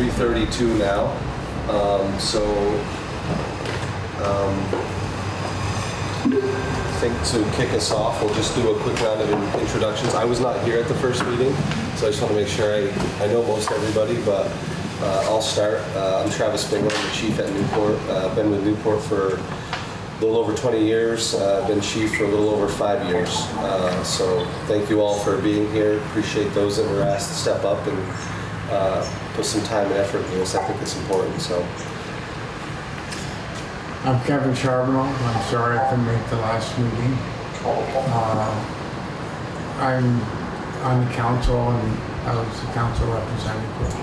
3:32 now. I think to kick us off, we'll just do a quick round of introductions. I was not here at the first meeting, so I just want to make sure I know most everybody, but I'll start. I'm Travis Spingler, I'm the chief at Newport. I've been with Newport for a little over 20 years. I've been chief for a little over 5 years. So thank you all for being here. Appreciate those that were asked to step up and put some time and effort into this. I think it's important. So. I'm Kevin Charbonneau. I'm sorry I couldn't make the last meeting. I'm on the council and I was the council representative.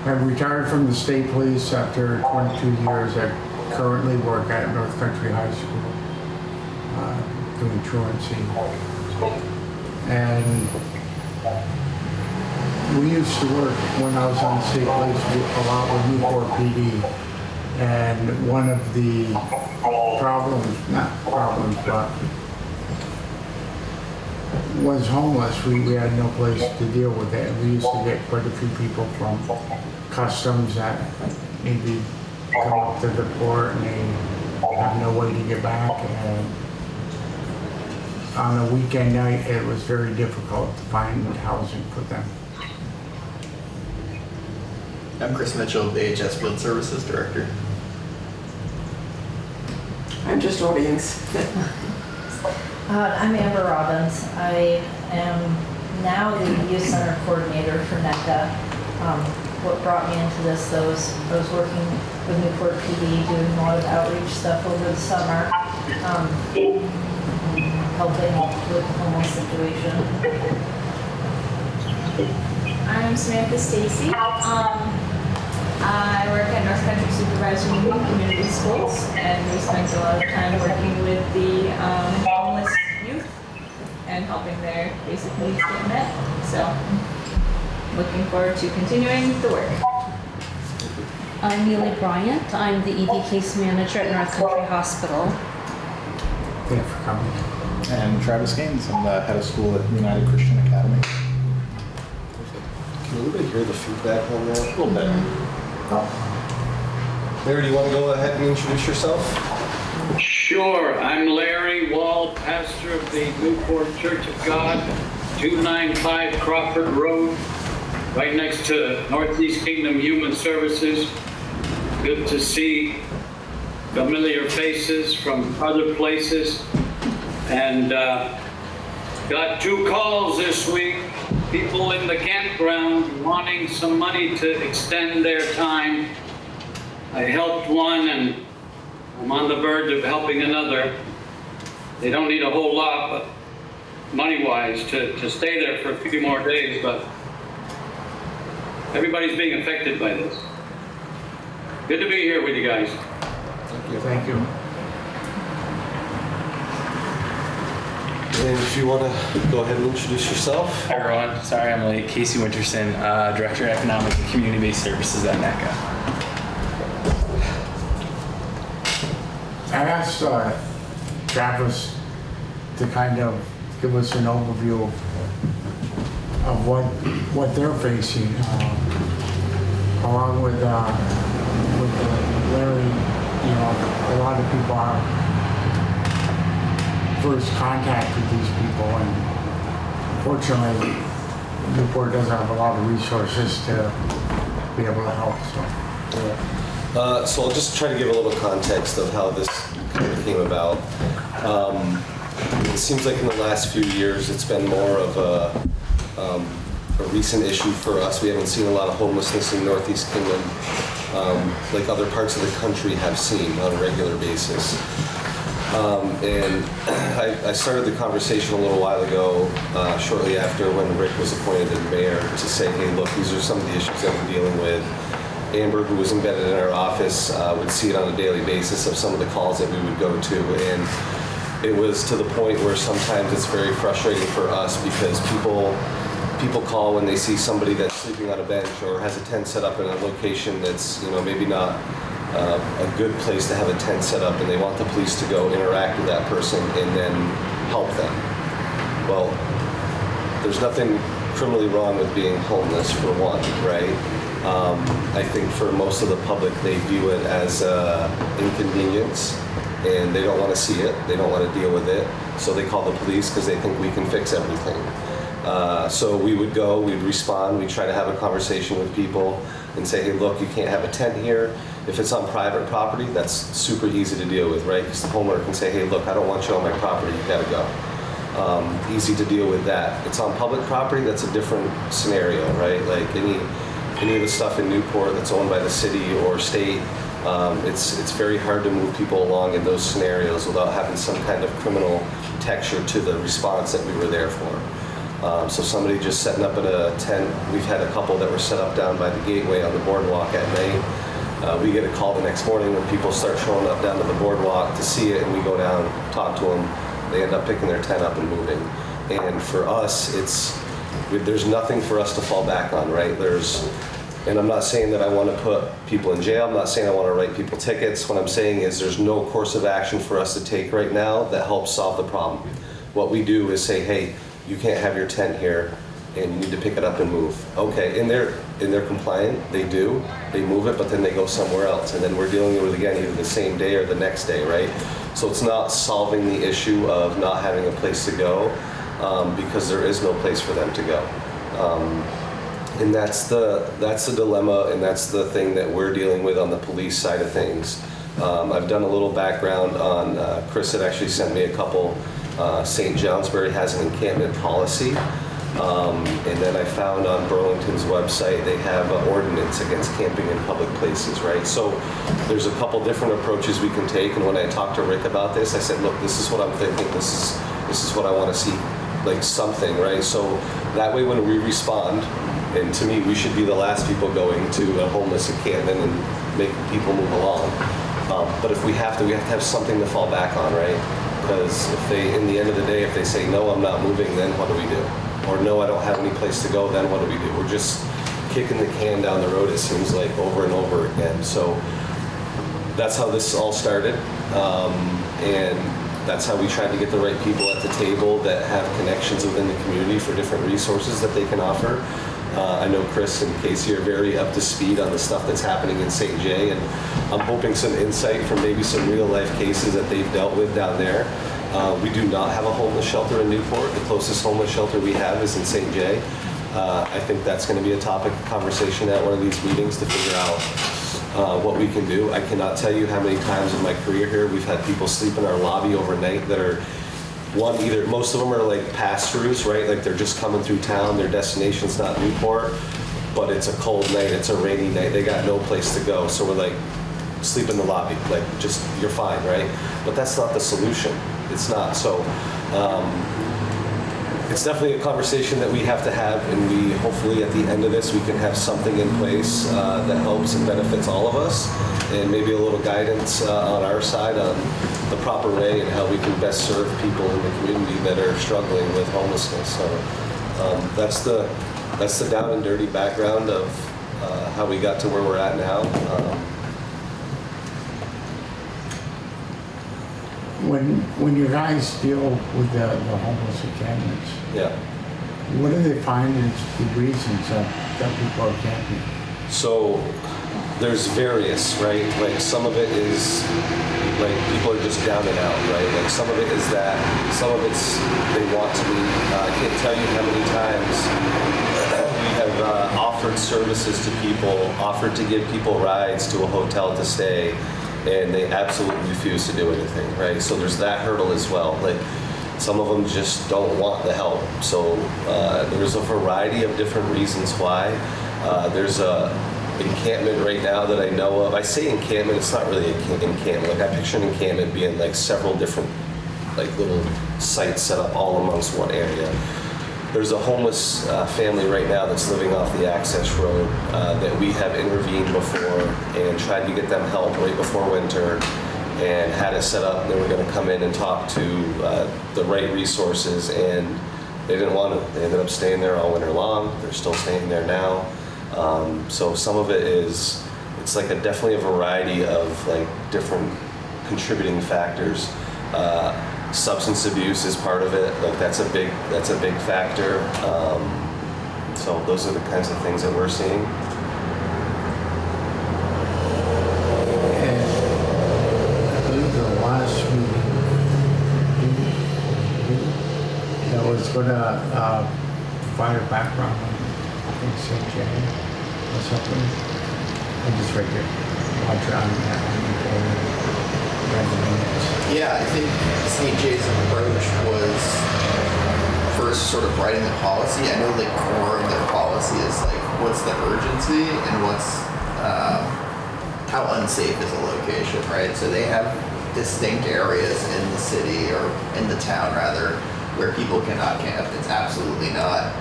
I'm retired from the state police after 22 years. I currently work at North Country High School doing truancy. And we used to work when I was on the state police a lot with Newport PD. And one of the but was homeless. We had no place to deal with it. We used to get quite a few people from customs that maybe come up to the port and they have no way to get back. And on a weekend night, it was very difficult to find housing for them. I'm Chris Mitchell, the AHS Field Services Director. I'm just audience. I'm Amber Robbins. I am now the Youth Center Coordinator for NEK-TV. What brought me into this, though, was I was working with Newport PD, doing a lot of outreach stuff over the summer, helping with the homeless situation. I'm Samantha Stacy. I work at North Country Supervisory Union Community Schools, and we spent a lot of time working with the homeless youth and helping their basic needs get met. So, looking forward to continuing the work. I'm Neely Bryant. I'm the ED case manager at North Country Hospital. Thank you for coming. And Travis Gaines, I'm the head of school at United Christian Academy. Can anybody hear the feedback on that? A little bit. Larry, do you want to go ahead and introduce yourself? Sure. I'm Larry Wall, pastor of the Newport Church of God, 295 Crawford Road, right next to Northeast Kingdom Human Services. Good to see familiar faces from other places. And got 2 calls this week. People in the campground wanting some money to extend their time. I helped one and I'm on the verge of helping another. They don't need a whole lot, but money-wise to stay there for a few more days, but everybody's being affected by this. Good to be here with you guys. Thank you. Thank you. And if you want to go ahead and introduce yourself. Hi everyone, sorry I'm late. Casey Winterson, Director of Economic and Community-Based Services at NEK-TV. I asked Travis to kind of give us an overview of what they're facing, along with Larry. You know, a lot of people are first contact with these people, and unfortunately Newport doesn't have a lot of resources to be able to help. So I'll just try to give a little context of how this kind of came about. It seems like in the last few years it's been more of a recent issue for us. We haven't seen a lot of homelessness in Northeast Kingdom like other parts of the country have seen on a regular basis. And I started the conversation a little while ago, shortly after when Rick was appointed as mayor, to say, hey, look, these are some of the issues that we're dealing with. Amber, who was embedded in our office, would see it on a daily basis of some of the calls that we would go to. And it was to the point where sometimes it's very frustrating for us because people call when they see somebody that's sleeping on a bench or has a tent set up in a location that's, you know, maybe not a good place to have a tent set up, and they want the police to go interact with that person and then help them. Well, there's nothing criminally wrong with being homeless, for one, right? I think for most of the public, they view it as inconvenience, and they don't want to see it. They don't want to deal with it. So they call the police because they think we can fix everything. So we would go, we'd respond, we'd try to have a conversation with people and say, hey, look, you can't have a tent here. If it's on private property, that's super easy to deal with, right? Because the homeowner can say, hey, look, I don't want you on my property, you gotta go. Easy to deal with that. It's on public property, that's a different scenario, right? Like any of the stuff in Newport that's owned by the city or state, it's very hard to move people along in those scenarios without having some kind of criminal texture to the response that we were there for. So somebody just setting up in a tent, we've had a couple that were set up down by the gateway on the boardwalk at night. We get a call the next morning when people start showing up down to the boardwalk to see it, and we go down, talk to them. They end up picking their tent up and moving. And for us, there's nothing for us to fall back on, right? And I'm not saying that I want to put people in jail. I'm not saying I want to write people tickets. What I'm saying is there's no course of action for us to take right now that helps solve the problem. What we do is say, hey, you can't have your tent here, and you need to pick it up and move. Okay, and they're compliant, they do, they move it, but then they go somewhere else, and then we're dealing with it again either the same day or the next day, right? So it's not solving the issue of not having a place to go, because there is no place for them to go. And that's the dilemma, and that's the thing that we're dealing with on the police side of things. I've done a little background on, Chris had actually sent me a couple. St. Johnsbury has an encampment policy, and then I found on Burlington's website they have an ordinance against camping in public places, right? So there's a couple different approaches we can take, and when I talked to Rick about this, I said, look, this is what I'm thinking, this is what I want to see, like something, right? So that way when we respond, and to me, we should be the last people going to a homeless encampment and making people move along. But if we have to have something to fall back on, right? Because if in the end of the day, if they say, no, I'm not moving, then what do we do? Or no, I don't have any place to go, then what do we do? We're just kicking the can down the road, it seems like, over and over again. So that's how this all started. And that's how we tried to get the right people at the table that have connections within the community for different resources that they can offer. I know Chris and Casey are very up to speed on the stuff that's happening in St. J, and I'm hoping some insight from maybe some real life cases that they've dealt with down there. We do not have a homeless shelter in Newport. The closest homeless shelter we have is in St. J. I think that's going to be a topic of conversation at one of these meetings to figure out what we can do. I cannot tell you how many times in my career here we've had people sleep in our lobby overnight that are most of them are like pass-throughs, right? Like they're just coming through town, their destination's not Newport, but it's a cold night, it's a rainy night, they got no place to go. So we're like, sleep in the lobby, like just, you're fine, right? But that's not the solution, it's not. So it's definitely a conversation that we have to have, and we hopefully at the end of this, we can have something in place that helps and benefits all of us, and maybe a little guidance on our side on the proper way and how we can best serve people in the community that are struggling with homelessness. So that's the down and dirty background of how we got to where we're at now. When you guys deal with the homeless encampments, Yeah. what do they find is the reasons that people are camping? So there's various, right? Like some of it is like people are just down and out, right? Like some of it is that, some of it's they want to be. I can't tell you how many times we have offered services to people, offered to give people rides to a hotel to stay, and they absolutely refuse to do anything, right? So there's that hurdle as well. Like some of them just don't want the help. So there's a variety of different reasons why. There's a encampment right now that I know of. I say encampment, it's not really an encampment. Like I picture an encampment being like several different like little sites set up all amongst one area. There's a homeless family right now that's living off the access road that we have intervened before and tried to get them help right before winter and had it set up. They were going to come in and talk to the right resources, and they didn't want to. They ended up staying there all winter long. They're still staying there now. So some of it is, it's like definitely a variety of like different contributing factors. Substance abuse is part of it. Like that's a big factor. So those are the kinds of things that we're seeing. last meeting, that was gonna provide a background on, I think, St. J or something. I just read it, watch it on that one. Yeah, I think St. J's approach was first sort of writing the policy. I know the core of their policy is like, what's the urgency and what's how unsafe is a location, right? So they have distinct areas in the city or in the town rather where people cannot camp. It's absolutely not.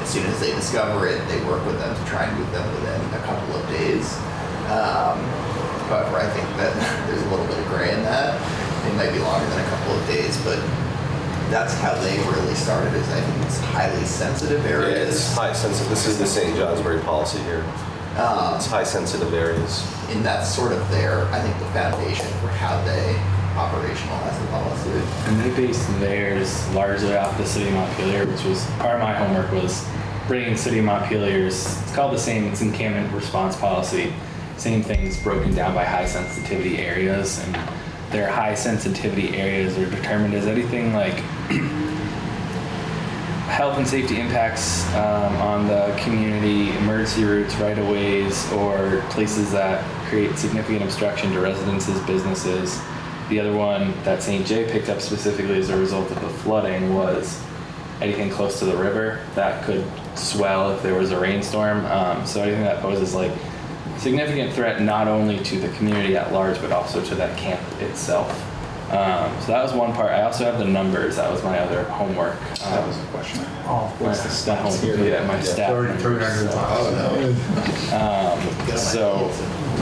As soon as they discover it, they work with them to try and move them within a couple of days. However, I think that there's a little bit of gray in that. It might be longer than a couple of days, but that's how they really started. Is I think it's highly sensitive areas. Yeah, it's high sensitive. This is the St. Johnsbury policy here. It's high sensitive areas. And that's sort of their, I think, the foundation for how they operationalize the policy. And they based theirs largely off the City of Montpelier, which was part of my homework was bringing City of Montpelier's, it's called the same, it's encampment response policy. Same things broken down by high sensitivity areas, and their high sensitivity areas are determined as anything like health and safety impacts on the community, emergency routes, right-of-ways, or places that create significant obstruction to residences, businesses. The other one that St. J picked up specifically as a result of the flooding was anything close to the river that could swell if there was a rainstorm. So anything that poses like significant threat not only to the community at large, but also to that camp itself. So that was one part. I also have the numbers. That was my other homework. That was a question. Oh, What's the stats here? Yeah, my staff. 300 Oh, no. So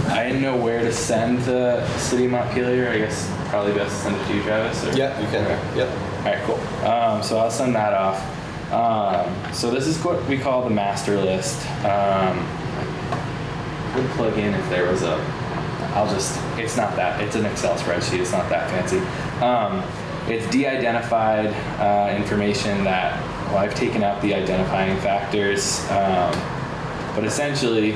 I didn't know where to send the City of Montpelier. I guess probably best to send it to you, Travis. Or? Yeah, you can. Okay. Yep. All right, cool. So I'll send that off. So this is what we call the master list. Would plug in if there was it's not that, it's an Excel spreadsheet, it's not that fancy. It's de-identified information that, well, I've taken out the identifying factors, but essentially,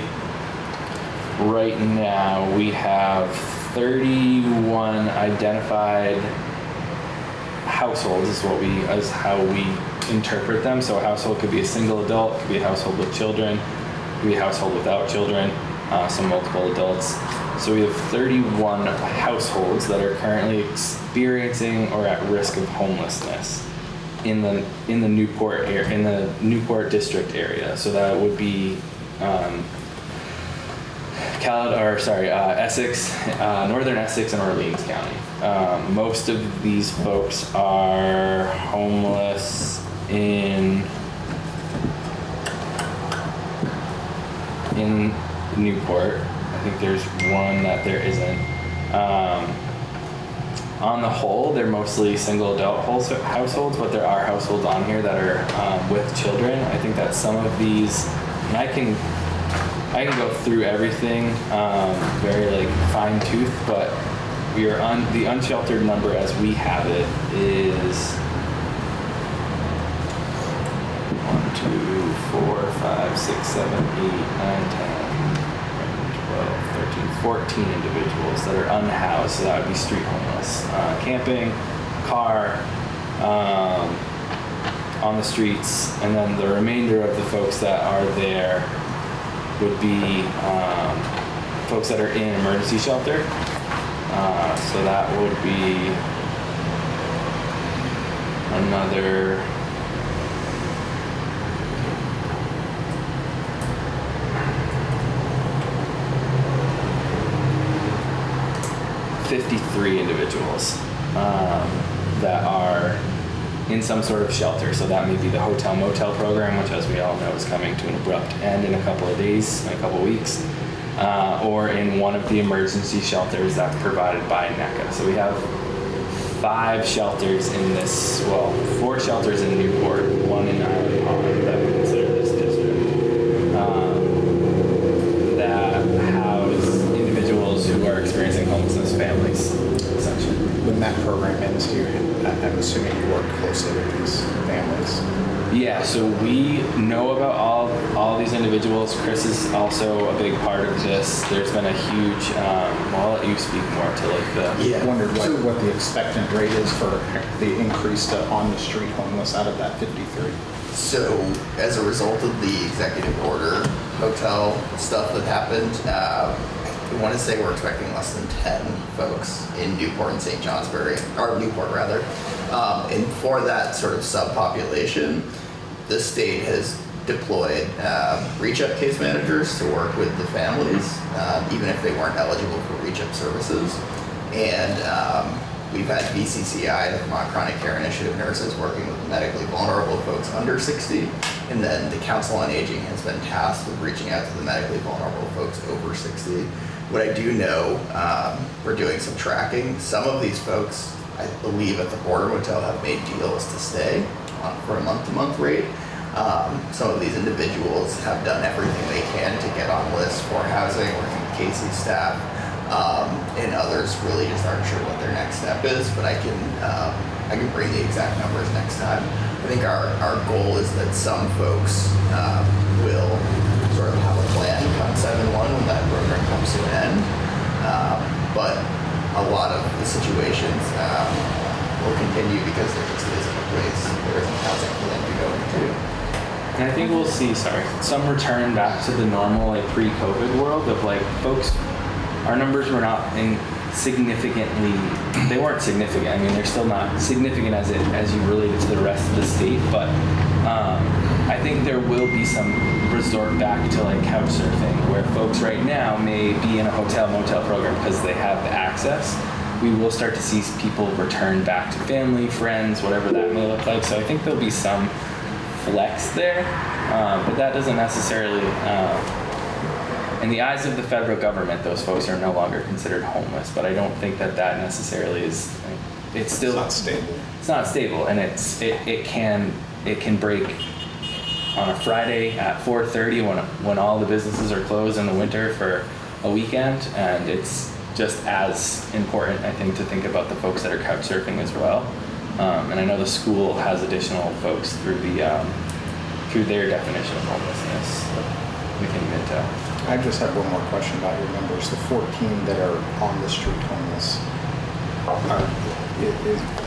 right now we have 31 identified households is how we interpret them. So a household could be a single adult, could be a household with children, could be a household without children, some multiple adults. So we have 31 households that are currently experiencing or at risk of homelessness in the Newport area, in the Newport district area. So that would be Essex, northern Essex, and Orleans County. Most of these folks are homeless in Newport. I think there's one that there isn't. On the whole, they're mostly single adult households, but there are households on here that are with children. I think that some of these, and I can go through everything very like fine tooth, but we are on the unsheltered number as we have it is 1, 2, 4, 5, 6, 7, 8, 9, 10. 13, 14 individuals that are unhoused, so that would be street homeless. Camping, car, on the streets, and then the remainder of the folks that are there would be folks that are in emergency shelter. So that would be another 53 individuals that are in some sort of shelter. So that may be the hotel motel program, which as we all know is coming to an abrupt end in a couple of days, in a couple of weeks, or in one of the emergency shelters that's provided by NEK-TV. So we have 5 shelters in this, 4 shelters in Newport, 1 in Island Pond that we consider this district, that house individuals who are experiencing homelessness, families, essentially. when that program ends, I'm assuming you work closely with these families. Yeah, so we know about all these individuals. Chris is also a big part of this. There's been a huge, I'll let you speak more to like the... I wondered what the expectant rate is for the increase to on-the-street homeless out of that 53. So, as a result of the executive order hotel stuff that happened, I want to say we're expecting less than 10 folks in Newport and St. Johnsbury, or Newport rather. And for that sort of subpopulation, the state has deployed reach-up case managers to work with the families, even if they weren't eligible for reach-up services. And we've had VCCI, the Vermont Chronic Care Initiative nurses, working with medically vulnerable folks under 60. And then the Council on Aging has been tasked with reaching out to the medically vulnerable folks over 60. What I do know, we're doing some tracking. Some of these folks, I believe at the Border Motel, have made deals to stay for a month-to-month rate. Some of these individuals have done everything they can to get on lists for housing, working with Casey's staff, and others really just aren't sure what their next step is, but I can bring the exact numbers next time. I think our goal is that some folks will sort of have a plan come 7/1 when that program comes to an end, but a lot of the situations will continue because there just isn't a place, there isn't housing for them to go into. And I think we'll see, some return back to the normal, like pre-COVID world of like folks, our numbers were not significantly, they weren't significant. I mean, they're still not significant as you relate it to the rest of the state, but I think there will be some resort back to like couch surfing, where folks right now may be in a hotel motel program because they have the access. We will start to see people return back to family, friends, whatever that may look like. So I think there'll be some flex there, but that doesn't necessarily, in the eyes of the federal government, those folks are no longer considered homeless. But I don't think that necessarily is. It's still not stable. It's not stable, and it can break on a Friday at 4:30 when all the businesses are closed in the winter for a weekend, and it's just as important, I think, to think about the folks that are couch surfing as well. And I know the school has additional folks through their definition of homelessness within Minto. I just have one more question about your numbers. The 14 that are on the street homeless,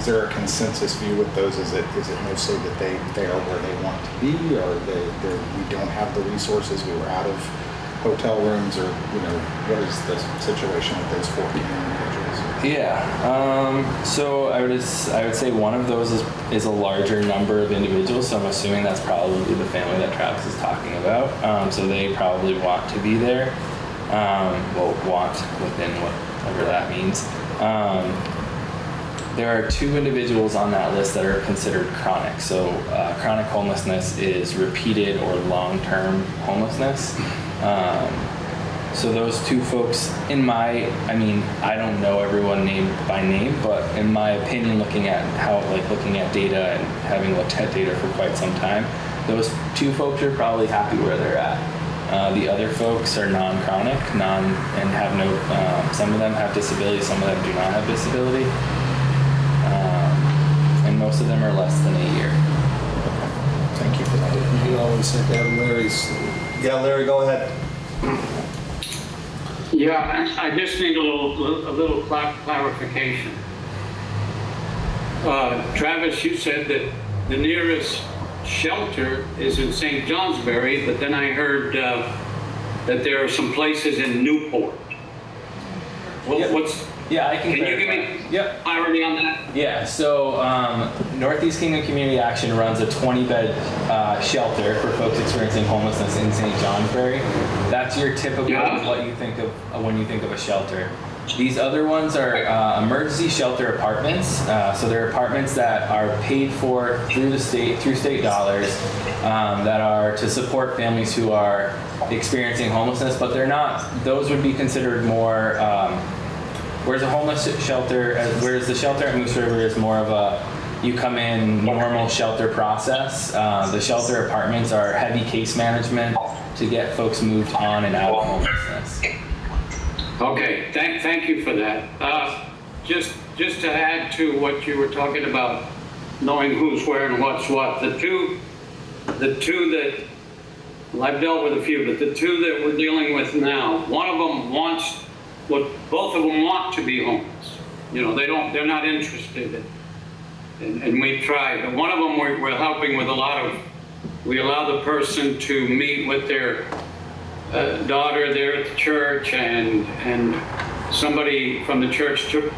is there a consensus view with those? Is it mostly that they are where they want to be, or we don't have the resources, we were out of hotel rooms, or what is the situation with those 14 individuals? Yeah, so I would say one of those is a larger number of individuals, so I'm assuming that's probably the family that Travis is talking about. So they probably want to be there, want within whatever that means. There are 2 individuals on that list that are considered chronic. So chronic homelessness is repeated or long-term homelessness. So those 2 folks, I don't know everyone name by name, but in my opinion, looking at data and having looked at data for quite some time, those 2 folks are probably happy where they're at. The other folks are non-chronic, and have no, some of them have disability, some of them do not have disability. And most of them are less than a year. Thank you for that. You can always sit down, Larry, go ahead. Yeah, I just need a little clarification. Travis, you said that the nearest shelter is in St. Johnsbury, but then I heard that there are some places in Newport. Yeah, I can. Can you give me clarity on that? Yeah, so Northeast Kingdom Community Action runs a 20-bed shelter for folks experiencing homelessness in St. Johnsbury. That's your typical what you think of when you think of a shelter. These other ones are emergency shelter apartments. So they're apartments that are paid for through state dollars, that are to support families who are experiencing homelessness, but they're not. Those would be considered more. Whereas the shelter at Moose River is more of a, you come in, normal shelter process. The shelter apartments are heavy case management to get folks moved on and out of homelessness. Okay, thank you for that. just to add to what you were talking about, knowing who's where and what's what, the two that, well, I've dealt with a few, but the two that we're dealing with now, one of them wants, both of them want to be homeless. You know, they're not interested, and we tried. But one of them we're helping with a lot of, we allow the person to meet with their daughter there at the church, and somebody from the church took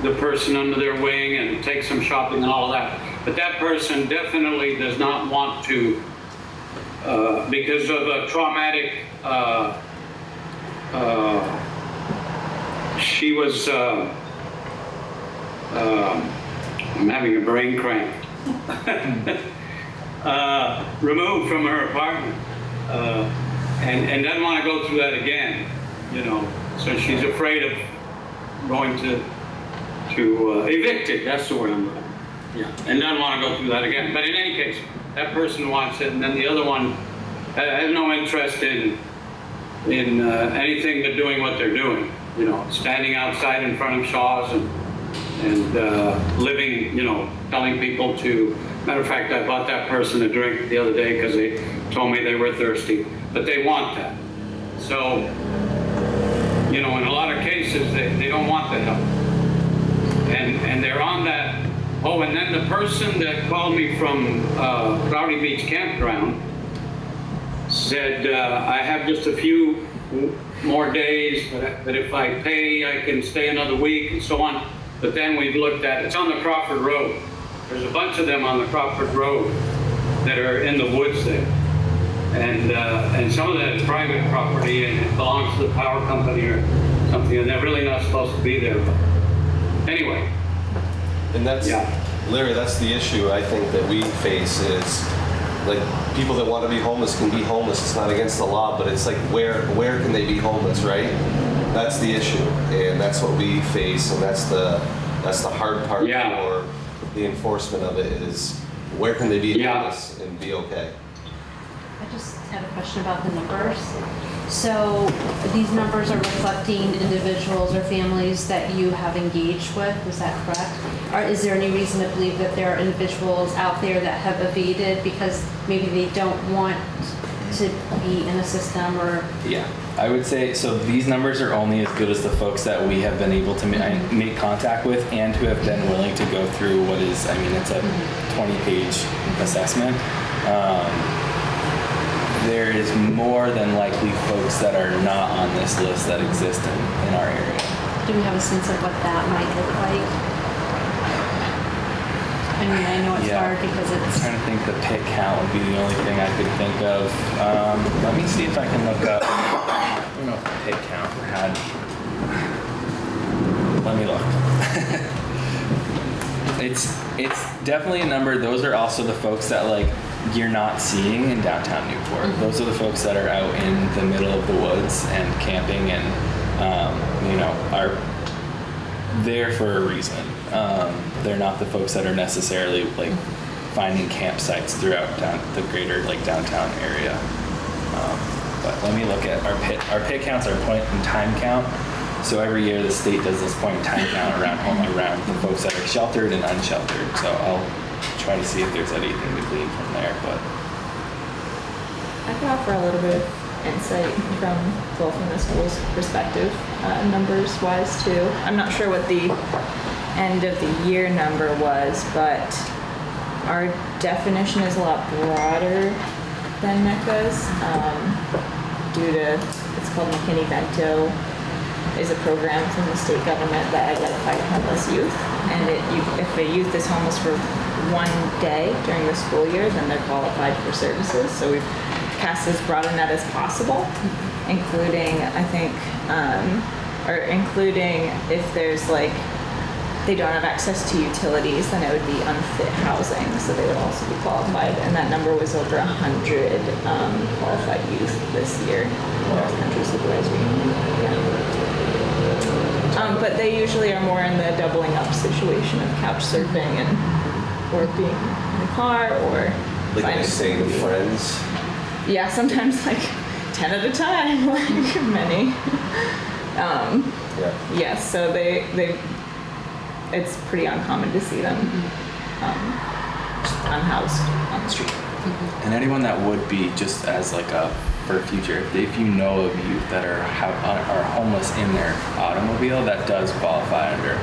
the person under their wing and take some shopping and all of that. But that person definitely does not want to, because of a traumatic, she was, I'm having a brain cramp, removed from her apartment, and doesn't want to go through that again, you know. So she's afraid of going to evicted, that's the word I'm looking for. Yeah, and doesn't want to go through that again. But in any case, that person wants it, and then the other one has no interest in anything but doing what they're doing. You know, standing outside in front of Shaw's and living, you know, telling people to. Matter of fact, I bought that person a drink the other day because they told me they were thirsty, but they want that. So, you know, in a lot of cases, they don't want the help. And they're on that. Oh, and then the person that called me from Cloudy Beach Campground said, I have just a few more days, but if I pay, I can stay another week and so on. But then we've looked at, it's on the Crawford Road. There's a bunch of them on the Crawford Road that are in the woods there. And some of that is private property and it belongs to the power company or something, and they're really not supposed to be there. But anyway. And that's, yeah. Larry, that's the issue I think that we face is, like, people that want to be homeless can be homeless. It's not against the law, but it's like, where can they be homeless, right? That's the issue, and that's what we face, and that's the hard part for the enforcement of it is, where can they be homeless and be okay? I just had a question about the numbers. So these numbers are reflecting individuals or families that you have engaged with, is that correct? Or is there any reason to believe that there are individuals out there that have evaded because maybe they don't want to be in a system or? Yeah, I would say, so these numbers are only as good as the folks that we have been able to make contact with and who have been willing to go through what is, I mean, it's a 20-page assessment. There is more than likely folks that are not on this list that exist in our area. Do we have a sense of what that might look like? I mean, I know it's hard because it's... I'm trying to think the pit count would be the only thing I could think of. Let me see if I can look up. I don't know if the pit count had... Let me look. It's definitely a number. Those are also the folks that, like, you're not seeing in downtown Newport. Mm-hmm. Those are the folks that are out in the middle of the woods and camping and, you know, are there for a reason. They're not the folks that are necessarily like finding campsites throughout the greater like downtown area. But let me look at our pit counts are point in time count. So every year the state does this point in time count around the folks that are sheltered and unsheltered. So I'll try to see if there's anything to glean from there, but I can offer a little bit of insight from the school's perspective, numbers wise too. I'm not sure what the end of the year number was, but our definition is a lot broader than NECA's due to, it's called McKinney-Vento, is a program from the state government that identified homeless youth, and if a youth is homeless for one day during the school year, then they're qualified for services. So we've cast as broad a net as possible, including, I think, including if there's like, they don't have access to utilities, then it would be unfit housing, so they would also be qualified. And that number was over 100 qualified youth this year in North Country Supervisory Union. Yeah. But they usually are more in the doubling up situation of couch surfing and or being in a car or like staying with friends. Yeah, sometimes like 10 at a time, like many. Yes, so they it's pretty uncommon to see them just unhoused on the street. And anyone that would be, just as like a for future, if you know of youth that are homeless in their automobile, that does qualify under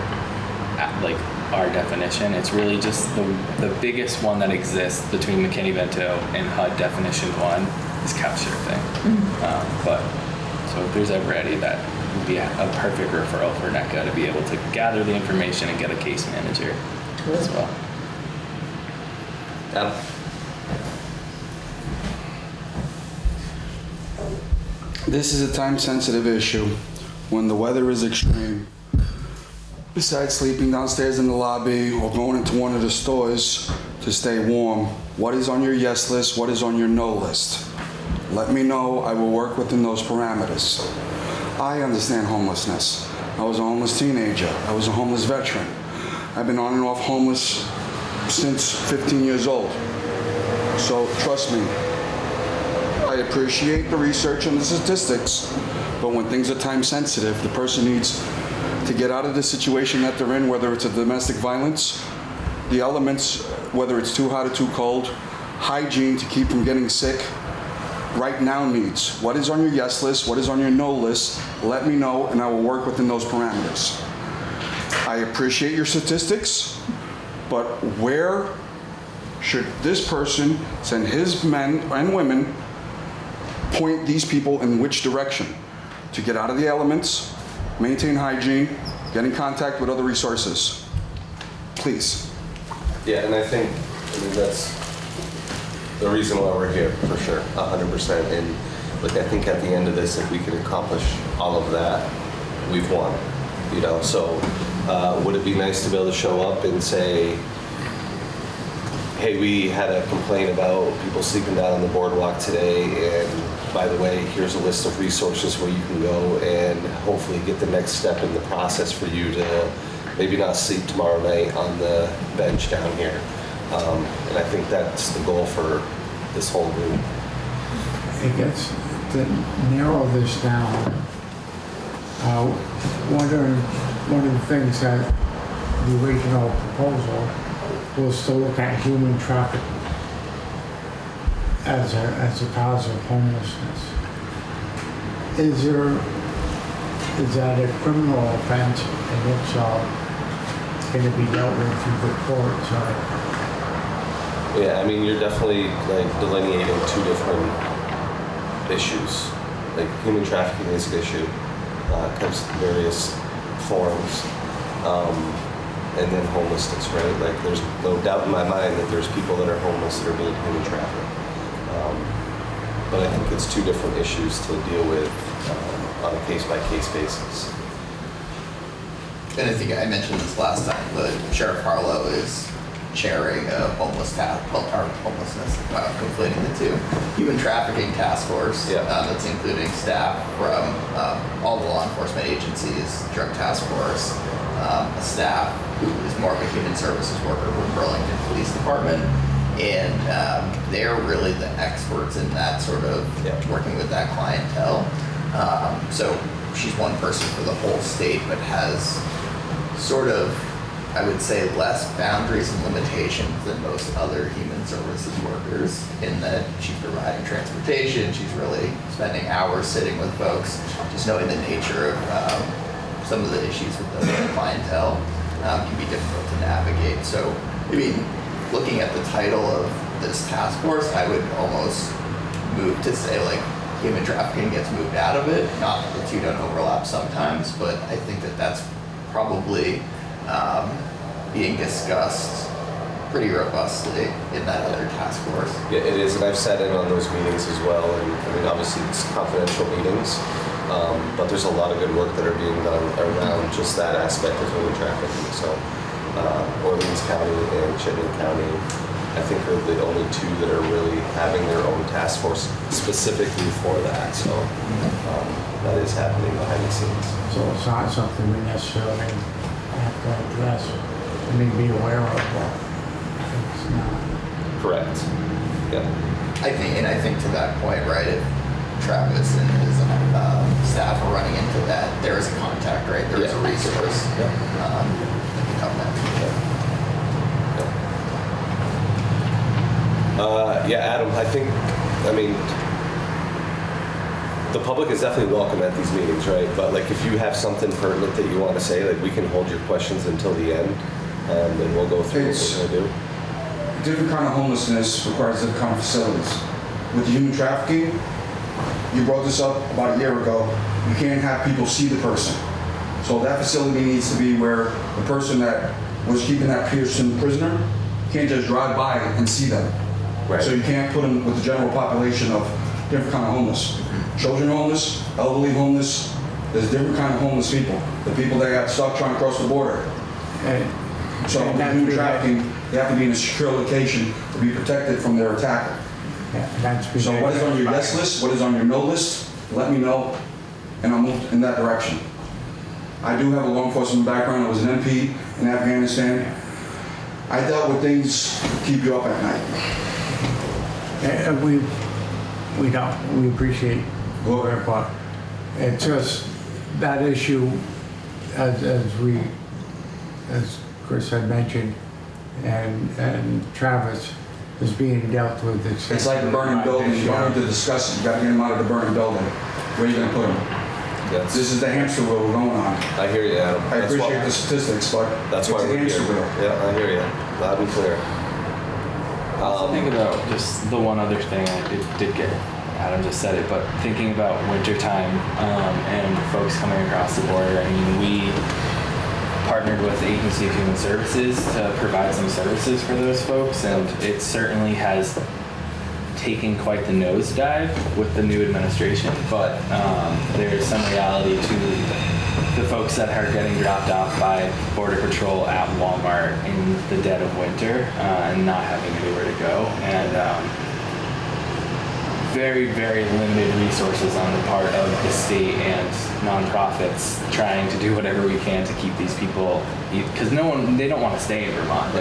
like our definition. It's really just the biggest one that exists between McKinney-Vento and HUD definition 1 is couch surfing. But so if there's ever any, that would be a perfect referral for NECA to be able to gather the information and get a case manager as well. This is a time-sensitive issue. When the weather is extreme, besides sleeping downstairs in the lobby or going into one of the stores to stay warm, what is on your yes list? What is on your no list? Let me know. I will work within those parameters. I understand homelessness. I was a homeless teenager. I was a homeless veteran. I've been on and off homeless since 15 years old. So trust me, I appreciate the research and the statistics, but when things are time sensitive, the person needs to get out of the situation that they're in, whether it's a domestic violence, the elements, whether it's too hot or too cold, hygiene to keep from getting sick, right now needs. What is on your yes list? What is on your no list? Let me know and I will work within those parameters. I appreciate your statistics, but where should this person send his men and women, point these people in which direction? To get out of the elements, maintain hygiene, get in contact with other resources. Please. Yeah, and I mean, that's the reason why we're here, for sure, 100%. And look, I think at the end of this, if we can accomplish all of that, we've won, you know? So would it be nice to be able to show up and say, hey, we had a complaint about people sleeping down on the boardwalk today, and by the way, here's a list of resources where you can go and hopefully get the next step in the process for you to maybe not sleep tomorrow night on the bench down here. And I think that's the goal for this whole group. I guess to narrow this down, one of the things that the original proposal was to look at human trafficking as a cause of homelessness. Is that a criminal offense, and if so, can it be dealt with through the courts? Yeah, I mean, you're definitely like delineating two different issues. Like human trafficking is an issue, comes in various forms, and then homelessness, right? Like there's no doubt in my mind that there's people that are homeless that are being human trafficked. But I think it's two different issues to deal with on a case-by-case basis. And I think I mentioned this last time, but Sheriff Harlow is chairing a homelessness, conflating the two. Human trafficking task force, that's including staff from all the law enforcement agencies, drug task force, a staff who is more of a human services worker from Burlington Police Department. And they're really the experts in that sort of working with that clientele. So she's one person for the whole state, but has sort of, I would say, less boundaries and limitations than most other human services workers in that she's providing transportation, she's really spending hours sitting with folks, just knowing the nature of some of the issues with the clientele can be difficult to navigate. So, I mean, looking at the title of this task force, I would almost move to say like human trafficking gets moved out of it. Not that the two don't overlap sometimes, but I think that that's probably being discussed pretty robustly in that other task force. Yeah, it is, and I've sat in on those meetings as well, and I mean, obviously it's confidential meetings, but there's a lot of good work that are being done around just that aspect of human trafficking. So Orleans County and Chittenden County, I think, are the only two that are really having their own task force specifically for that. So that is happening behind the scenes. So it's not something we necessarily have to address. I mean, be aware of, but it's not. Correct. Yeah. I think to that point, right, if Travis and his staff are running into that, there is a contact, right? There is a resource that can help them. Adam, I mean, the public is definitely welcome at these meetings, right? But like, if you have something pertinent that you want to say, like, we can hold your questions until the end, and we'll go through what we're going to do. Different kind of homelessness requires different kind of facilities. With the human trafficking, you brought this up about a year ago, you can't have people see the person. So that facility needs to be where the person that was keeping that person prisoner can't just drive by and see them. Right. So you can't put them with the general population of different kind of homeless. Children homeless, elderly homeless, there's different kind of homeless people. The people that got stuck trying to cross the border. So with human trafficking, they have to be in a secure location to be protected from their attacker. So what is on your yes list, what is on your no list, let me know, and I'll move in that direction. I do have a law enforcement background. I was an MP in Afghanistan. I dealt with things that keep you up at night. We appreciate your input. It's just that issue, as Chris had mentioned, and Travis, is being dealt with. It's like a burning building. You don't need to discuss it. You got to get them out of the burning building. Where are you going to put them? Yes. This is the hamster wheel we're going on. I hear you, Adam. I appreciate the statistics, but that's it's why a we're hamster here. wheel. Yeah, I hear you. Loud and clear. Think about just the one other thing, it did get, Adam just said it, but thinking about wintertime and folks coming across the border, I mean, we partnered with the Agency of Human Services to provide some services for those folks, and it certainly has taken quite the nosedive with the new administration, but there's some reality to the folks that are getting dropped off by Border Patrol at Walmart in the dead of winter and not having anywhere to go, and very, very limited resources on the part of the state and nonprofits trying to do whatever we can to keep these people, because they don't want to stay in Vermont.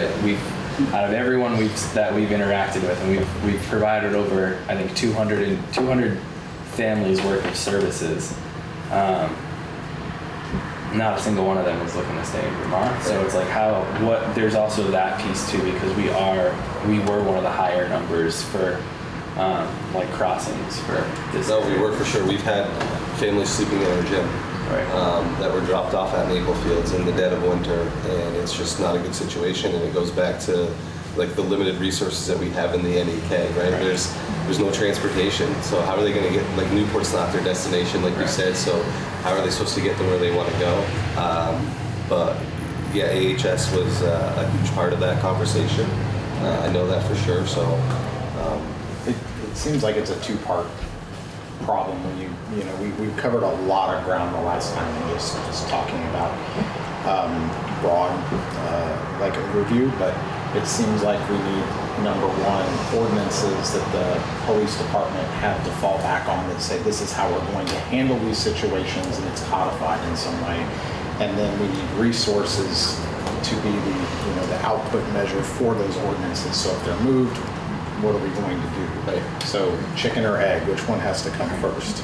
Out of everyone that we've interacted with, and we've provided over, I think, 200 families worth of services. Not a single one of them is looking to stay in Vermont. So it's like there's also that piece too, because we were one of the higher numbers for like crossings for this. No, we were for sure. We've had families sleeping in our gym. Right. That were dropped off at Maple Fields in the dead of winter, and it's just not a good situation. And it goes back to like the limited resources that we have in the NEK, right? There's no transportation, so how are they going to get, like, Newport's not their destination, like you said, so how are they supposed to get to where they want to go? But yeah, AHS was a huge part of that conversation. I know that for sure. So it seems like it's a two-part problem when we've covered a lot of ground the last time and just talking about broad like a review, but it seems like we need, number one, ordinances that the police department have to fall back on that say this is how we're going to handle these situations, and it's codified in some way. And then we need resources to be the output measure for those ordinances. So if they're moved, what are we going to do? Right. So chicken or egg, which one has to come first?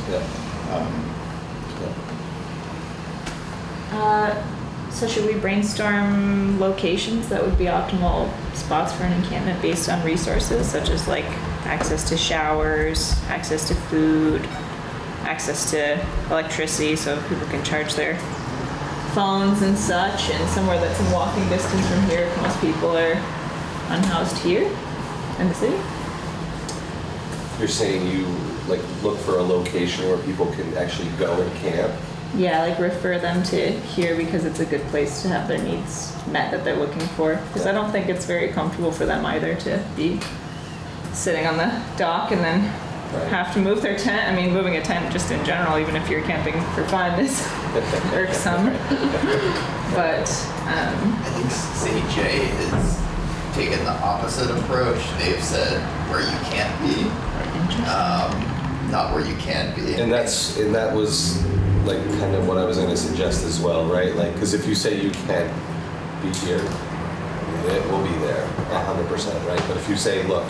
So should we brainstorm locations that would be optimal spots for an encampment based on resources, such as like access to showers, access to food, access to electricity so people can charge their phones and such, and somewhere that's in walking distance from here if most people are unhoused here in the city? you're saying you like look for a location where people can actually go and camp? Yeah, like refer them to here because it's a good place to have their needs met that they're looking for. Because I don't think it's very comfortable for them either to be sitting on the dock and then have to move their tent. I mean, moving a tent just in general, even if you're camping for fun, is irksome. But I think CJ has taken the opposite approach. They've said where you can't be, not where you can be. And that was like kind of what I was going to suggest as well, right? Like, because if you say you can't be here, it will be there 100%, right? But if you say, look,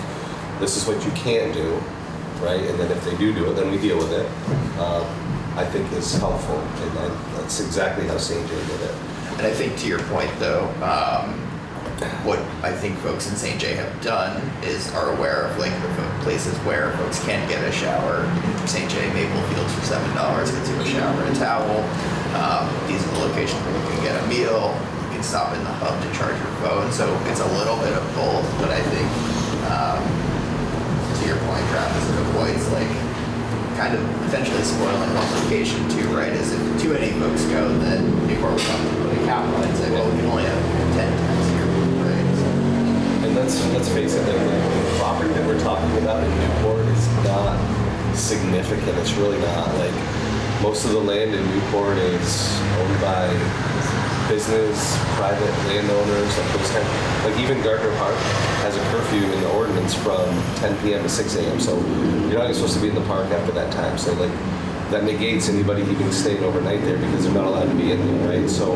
this is what you can't do, right? And then if they do it, then we deal with it. I think is helpful, and that's exactly how St. J did it. And I think to your point though, what I think folks in St. J have done is are aware of like the places where folks can get a shower. In St. J, Maple Fields for $7 gets you a shower and a towel. These are the locations where you can get a meal. You can stop in the hub to charge your phone. So it's a little bit of both, but I think to your point, Travis, it avoids like kind of potentially spoiling one location too, right? Is if too many folks go, then Newport will come to the capital and say, well, we can only have 10 times here, right? So, And let's face it, the property that we're talking about in Newport is not significant. It's really not. Like, most of the land in Newport is owned by business, private landowners, like those kind of, like even Gardner Park has a curfew in the ordinance from 10 p.m. to 6 a.m. So you're not even supposed to be in the park after that time. So like that negates anybody even staying overnight there because they're not allowed to be in there, right? So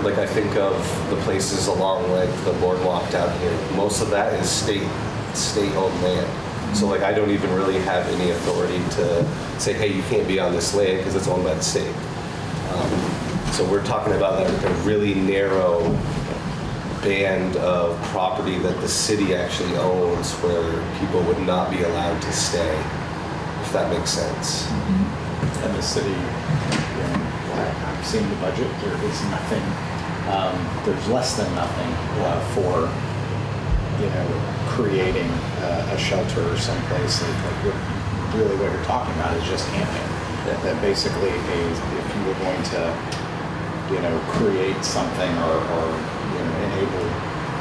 like I think of the places along like the boardwalk down here. Most of that is state-owned land. So like I don't even really have any authority to say, hey, you can't be on this land because it's owned by the state. So we're talking about like a really narrow band of property that the city actually owns where people would not be allowed to stay, if that makes sense. And the city, I've seen the budget, there is nothing, there's less than nothing for, creating a shelter or someplace. Like really what you're talking about is just camping. That basically, if you were going to, create something or enable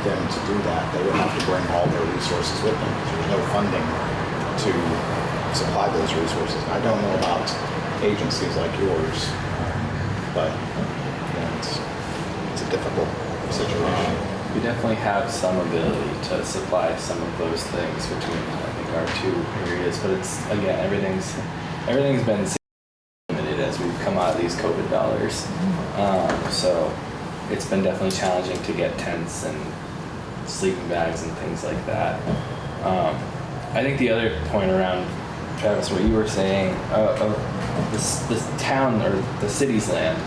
them to do that, they would have to bring all their resources with them because there's no funding to supply those resources. I don't know about agencies like yours, but it's a difficult situation. We definitely have some ability to supply some of those things between, I think, our two areas, but it's, again, everything's been limited as we've come out of these COVID dollars. So it's been definitely challenging to get tents and sleeping bags and things like that. I think the other point around, Travis, what you were saying, this town or the city's land,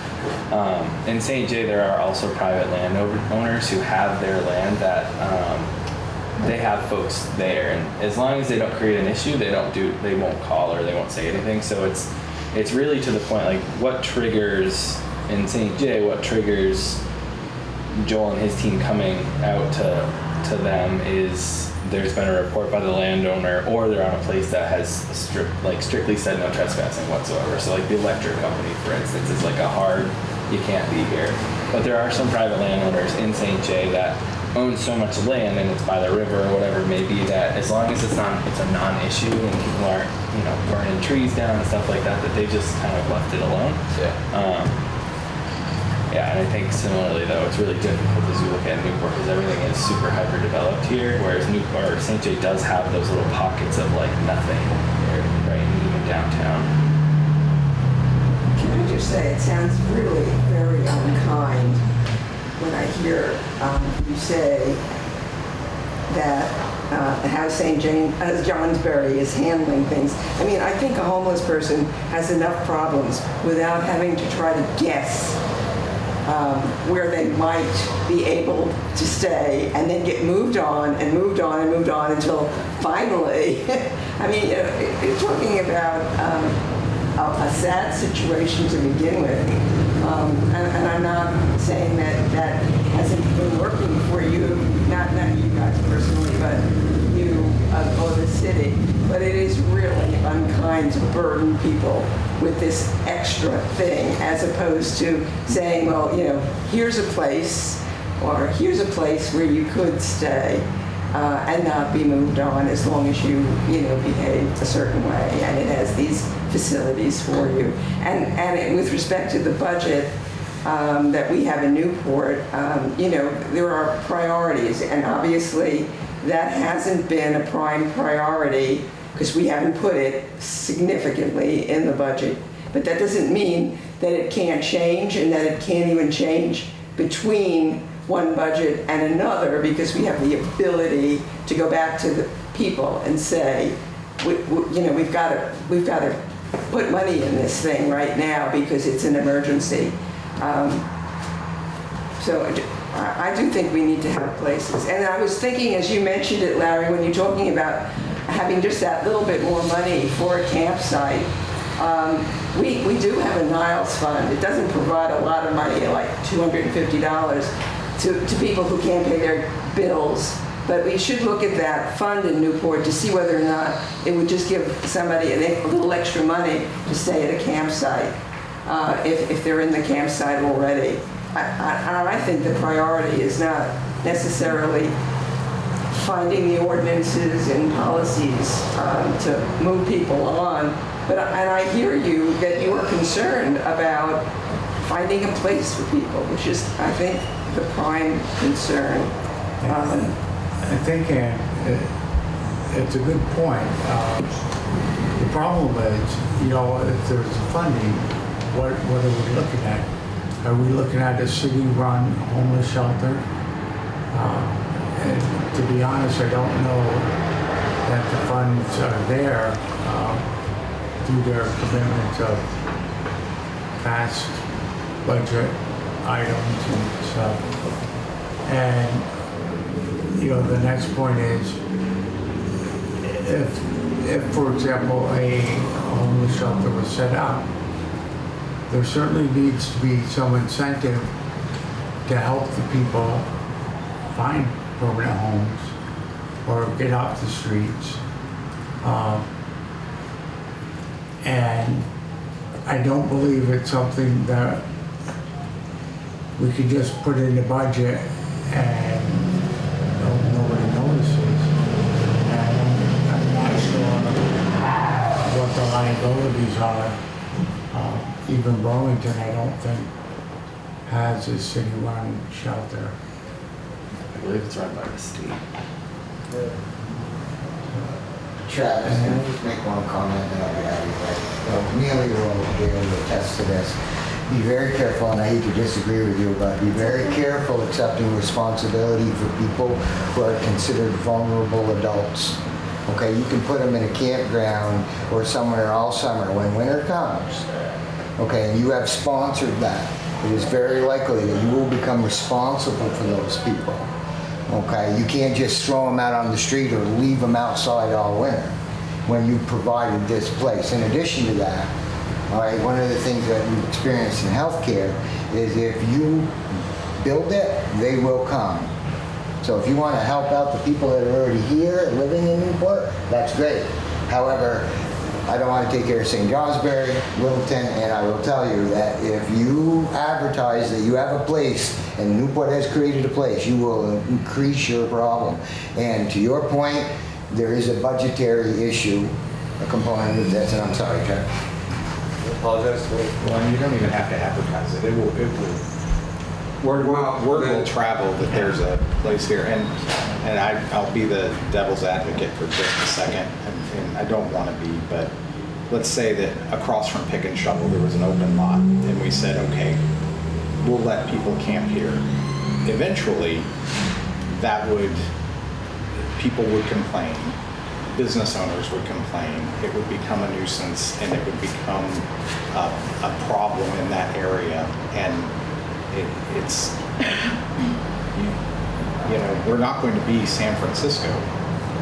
in St. J there are also private landowners who have their land that they have folks there, and as long as they don't create an issue, they won't call or they won't say anything. So it's really to the point, like what triggers in St. J, what triggers Joel and his team coming out to them is there's been a report by the landowner, or they're on a place that has strictly said no trespassing whatsoever. So like the electric company, for instance, is like a hard, you can't be here. But there are some private landowners in St. J that own so much land, and it's by the river or whatever it may be, that as long as it's a non-issue and people aren't burning trees down and stuff like that they just kind of left it alone. Yeah, and I think similarly though, it's really difficult as you look at Newport because everything is super hyper developed here, whereas Newport or St. J does have those little pockets of like nothing there, right, even downtown. Can I just say, it sounds really very unkind when I hear you say that how St. Johnsbury is handling things. I mean, I think a homeless person has enough problems without having to try to guess where they might be able to stay and then get moved on and moved on and moved on until finally, I mean, you're talking about a sad situation to begin with. And I'm not saying that hasn't been working for you, not you guys personally, but you or the city. But it is really unkind to burden people with this extra thing, as opposed to saying, well, here's a place, or here's a place where you could stay and not be moved on as long as you behave a certain way, and it has these facilities for you. And with respect to the budget that we have in Newport, there are priorities, and obviously that hasn't been a prime priority because we haven't put it significantly in the budget. But that doesn't mean that it can't change, and that it can't even change between one budget and another, because we have the ability to go back to the people and say, we've got to put money in this thing right now because it's an emergency. So I do think we need to have places. And I was thinking, as you mentioned it, Larry, when you're talking about having just that little bit more money for a campsite, we do have a Niles fund. It doesn't provide a lot of money, like $250 to people who can't pay their bills. But we should look at that fund in Newport to see whether or not it would just give somebody a little extra money to stay at a campsite if they're in the campsite already. I think the priority is not necessarily finding the ordinances and policies to move people on, and I hear you that you are concerned about finding a place for people, which is, I think, the prime concern. I think it's a good point. The problem is, if there's funding, what are we looking at? Are we looking at a city-run homeless shelter? And to be honest, I don't know that the funds are there through their commitments of past budget items and stuff. And the next point is, if for example, a homeless shelter was set up, there certainly needs to be some incentive to help the people find permanent homes or get off the streets. And I don't believe it's something that we could just put in the budget and nobody notices. And I'm not sure what the liabilities are. Even Burlington, I don't think, has a city-run shelter. I believe it's run by the state. Travis, can I just make one comment and I'll be out of here? Neely will be able to attest to this. Be very careful, and I hate to disagree with you, but be very careful accepting responsibility for people who are considered vulnerable adults. Okay, you can put them in a campground or somewhere all summer. When winter comes, okay, and you have sponsored that, it is very likely that you will become responsible for those people. Okay, you can't just throw them out on the street or leave them outside all winter when you provided this place. In addition to that, all right, one of the things that we've experienced in healthcare is if you build it, they will come. So if you want to help out the people that are already here living in Newport, that's great. However, I don't want to take care of St. Johnsbury, Littleton, and I will tell you that if you advertise that you have a place and Newport has created a place, you will increase your problem. And to your point, there is a budgetary issue, a component of this, and I'm sorry, Chuck. I apologize. Well, you don't even have to advertise it. Word will travel that there's a place here, and I'll be the devil's advocate for just a second, and I don't want to be, but let's say that across from Pick and Shovel there was an open lot, and we said, okay, we'll let people camp here. Eventually, people would complain, business owners would complain, it would become a nuisance, and it would become a problem in that area, and it's, we're not going to be San Francisco,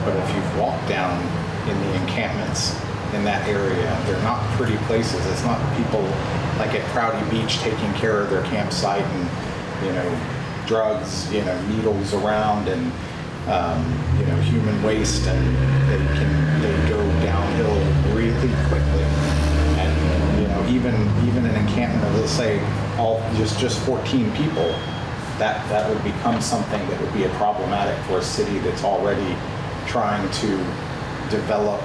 but if you've walked down in the encampments in that area, they're not pretty places. It's not people like at Prouty Beach taking care of their campsite and, drugs, needles around and, human waste, and they go downhill really quickly. And, even an encampment of, let's say, just 14 people, that would become something that would be problematic for a city that's already trying to develop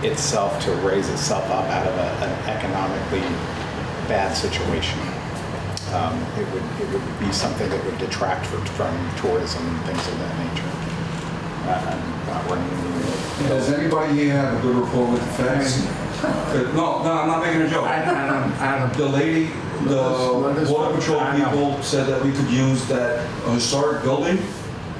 itself to raise itself up out of an economically bad situation. It would be something that would detract from tourism and things of that nature. I'm not running any. Does anybody here have a good rapport with the feds? No, I'm not making a joke. The lady, the Border Patrol people said that we could use that historic building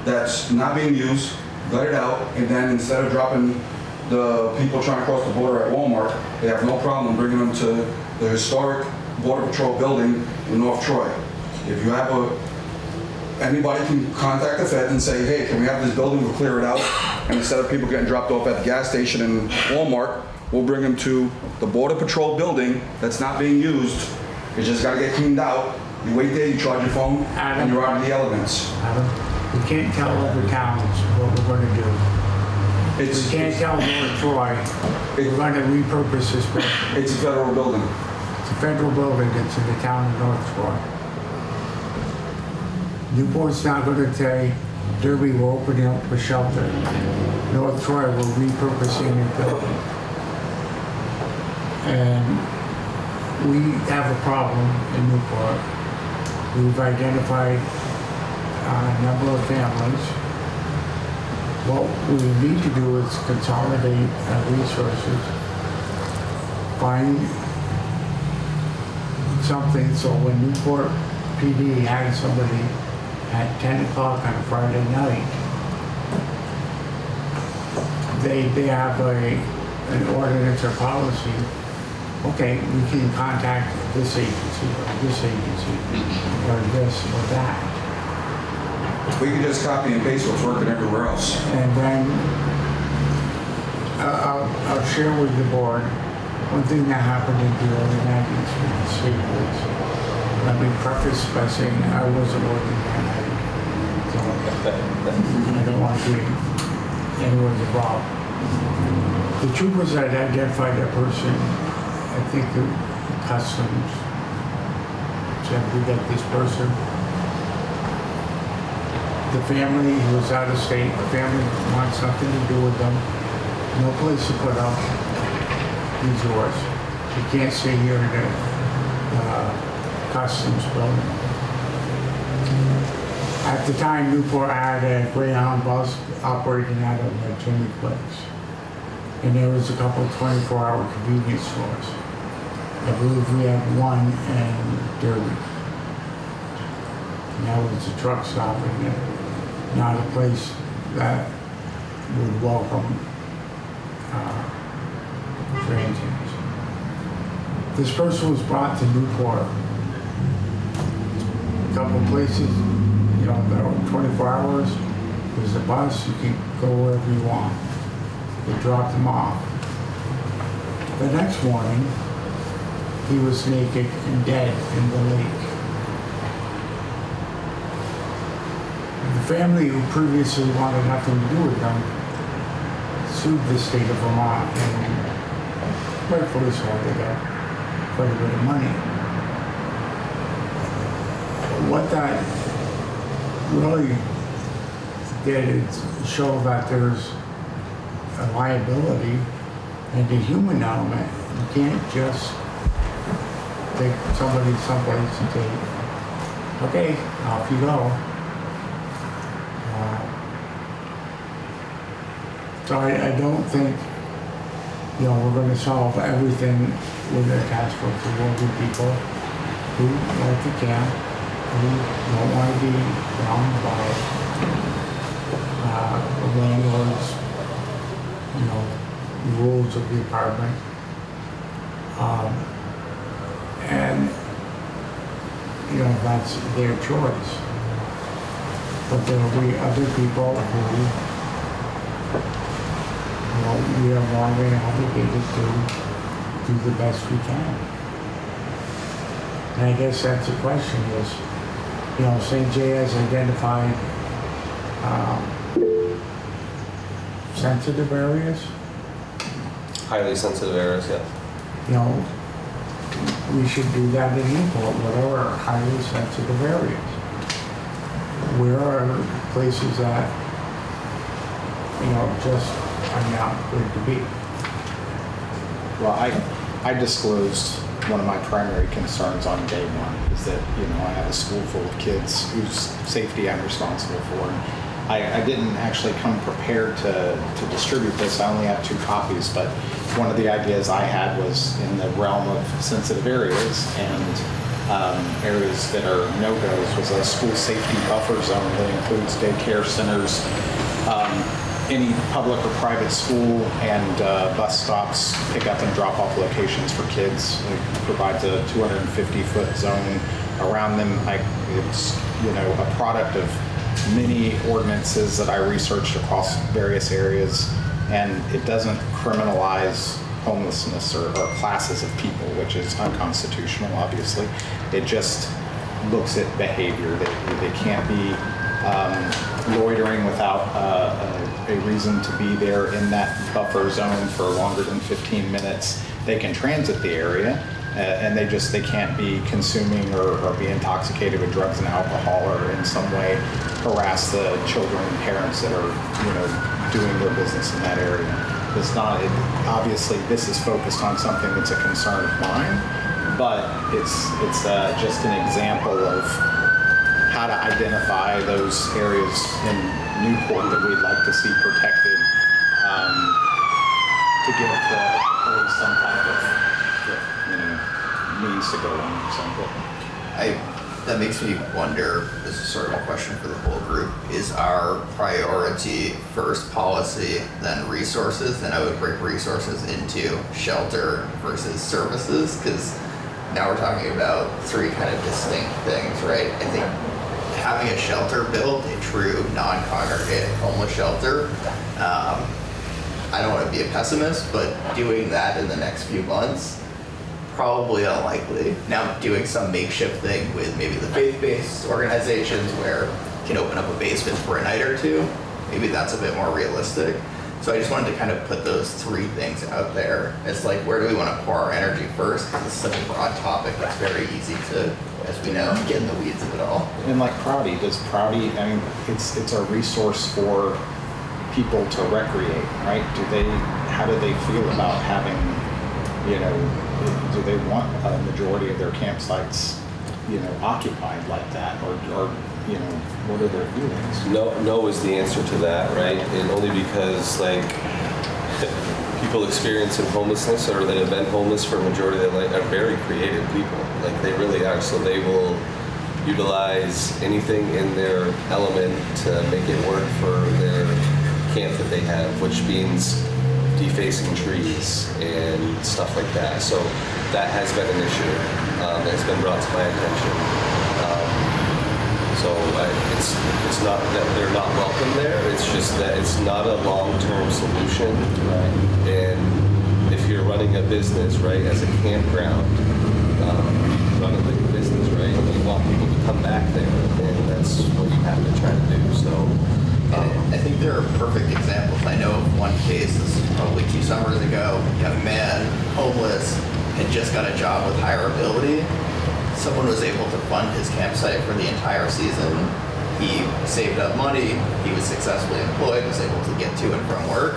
that's not being used, gut it out, and then instead of dropping the people trying to cross the border at Walmart, they have no problem bringing them to the historic Border Patrol building in North Troy. If you have anybody can contact the Fed and say, hey, can we have this building, we'll clear it out, and instead of people getting dropped off at the gas station in Walmart, we'll bring them to the Border Patrol building that's not being used. It's just gotta get cleaned out. You wait there, you charge your phone, and you're out of the elements. Adam, we can't tell other towns what we're going to do. We can't tell North Troy we're going to repurpose this building. It's a federal building. It's a federal building that's in the town of North Troy. Newport's not going to say, Derby, we're opening up a shelter. North Troy, we're repurposing your building. And we have a problem in Newport. We've identified a number of families. What we need to do is consolidate our resources, find something so when Newport PD has somebody at 10 o'clock on a Friday night, they have an ordinance or policy. Okay, we can contact this agency or this agency or this or that. We can just copy and paste what's working everywhere else. And then I'll share with the board one thing that happened in the early 90s with the state police. Let me preface by saying I wasn't working that night, so I don't want to be anyone's involved. The troopers had identified that person. I think the customs said we got this person. The family was out of state. The family wants nothing to do with them. No place to put up. He's yours. You can't stay here in the customs building. At the time, Newport had a Greyhound bus operating out of the Jimmy Place. And there was a couple of 24-hour convenience stores. I believe we had one in Derby. And that was a truck stop and not a place that would welcome transients. This person was brought to Newport. A couple places, you know, there were 24 hours. There's a bus, you can go wherever you want. They dropped him off. The next morning, he was naked and dead in the lake. The family who previously wanted nothing to do with them sued the state of Vermont, and rightfully so, they got quite a bit of money. What that really did is show that there's a liability and a human element. You can't just take somebody someplace and say, okay, off you go. So I don't think, you know, we're going to solve everything with a task force of working people who like to camp, who don't want to be bound by landlords, you know, rules of the apartment. And, you know, that's their choice. But there will be other people who, you know, we are morally obligated to do the best we can. And I guess that's the question is, you know, St. J has identified sensitive areas. Highly sensitive areas, yes. You know, we should do that in Newport. What are highly sensitive areas? Where are places that, you know, just are not good to be? Well, I disclosed one of my primary concerns on day one is that, you know, I have a school full of kids whose safety I'm responsible for. I didn't actually come prepared to distribute this. I only have 2 copies, but one of the ideas I had was in the realm of sensitive areas and areas that are no-goes was a school safety buffer zone that includes daycare centers, any public or private school and bus stops, pick up and drop off locations for kids. It provides a 250-foot zone around them. It's, you know, a product of many ordinances that I researched across various areas, and it doesn't criminalize homelessness or classes of people, which is unconstitutional, obviously. It just looks at behavior. They can't be loitering without a reason to be there in that buffer zone for longer than 15 minutes. They can transit the area, and they can't be consuming or be intoxicated with drugs and alcohol, or in some way harass the children and parents that are, you know, doing their business in that area. It's not, obviously this is focused on something that's a concern of mine, but it's just an example of how to identify those areas in Newport that we'd like to see protected, to give the police some type of, you know, means to go on. That makes me wonder, this is sort of a question for the whole group, is our priority first policy, then resources? And I would break resources into shelter versus services, because now we're talking about three kind of distinct things, right? I think having a shelter built, a true non-congregating homeless shelter, I don't want to be a pessimist, but doing that in the next few months, probably unlikely. Now, doing some makeshift thing with maybe the faith-based organizations where you can open up a basement for a night or two, maybe that's a bit more realistic. So I just wanted to kind of put those three things out there. It's like, where do we want to pour our energy first? Because it's such a broad topic, it's very easy to, as we know, get in the weeds of it all. And like Prouty, I mean, it's a resource for people to recreate, right? How do they feel about having, you know, do they want a majority of their campsites, you know, occupied like that, or you know, what are their feelings? No is the answer to that, right? And only because, like, people experiencing homelessness or that have been homeless for a majority of their life are very creative people. Like, they really are. So they will utilize anything in their element to make it work for their camp that they have, which means defacing trees and stuff like that. So that has been an issue that has been brought to my attention. It's not that they're not welcome there. It's just that it's not a long-term solution. Right. And if you're running a business, right, as a campground, run it like a business, right? You want people to come back there, and that's what you have to try to do. So. I think there are perfect examples. I know of one case, this is probably 2 summers ago, a young man, homeless, had just got a job with hireability. Someone was able to fund his campsite for the entire season. He saved up money, he was successfully employed, was able to get to and from work.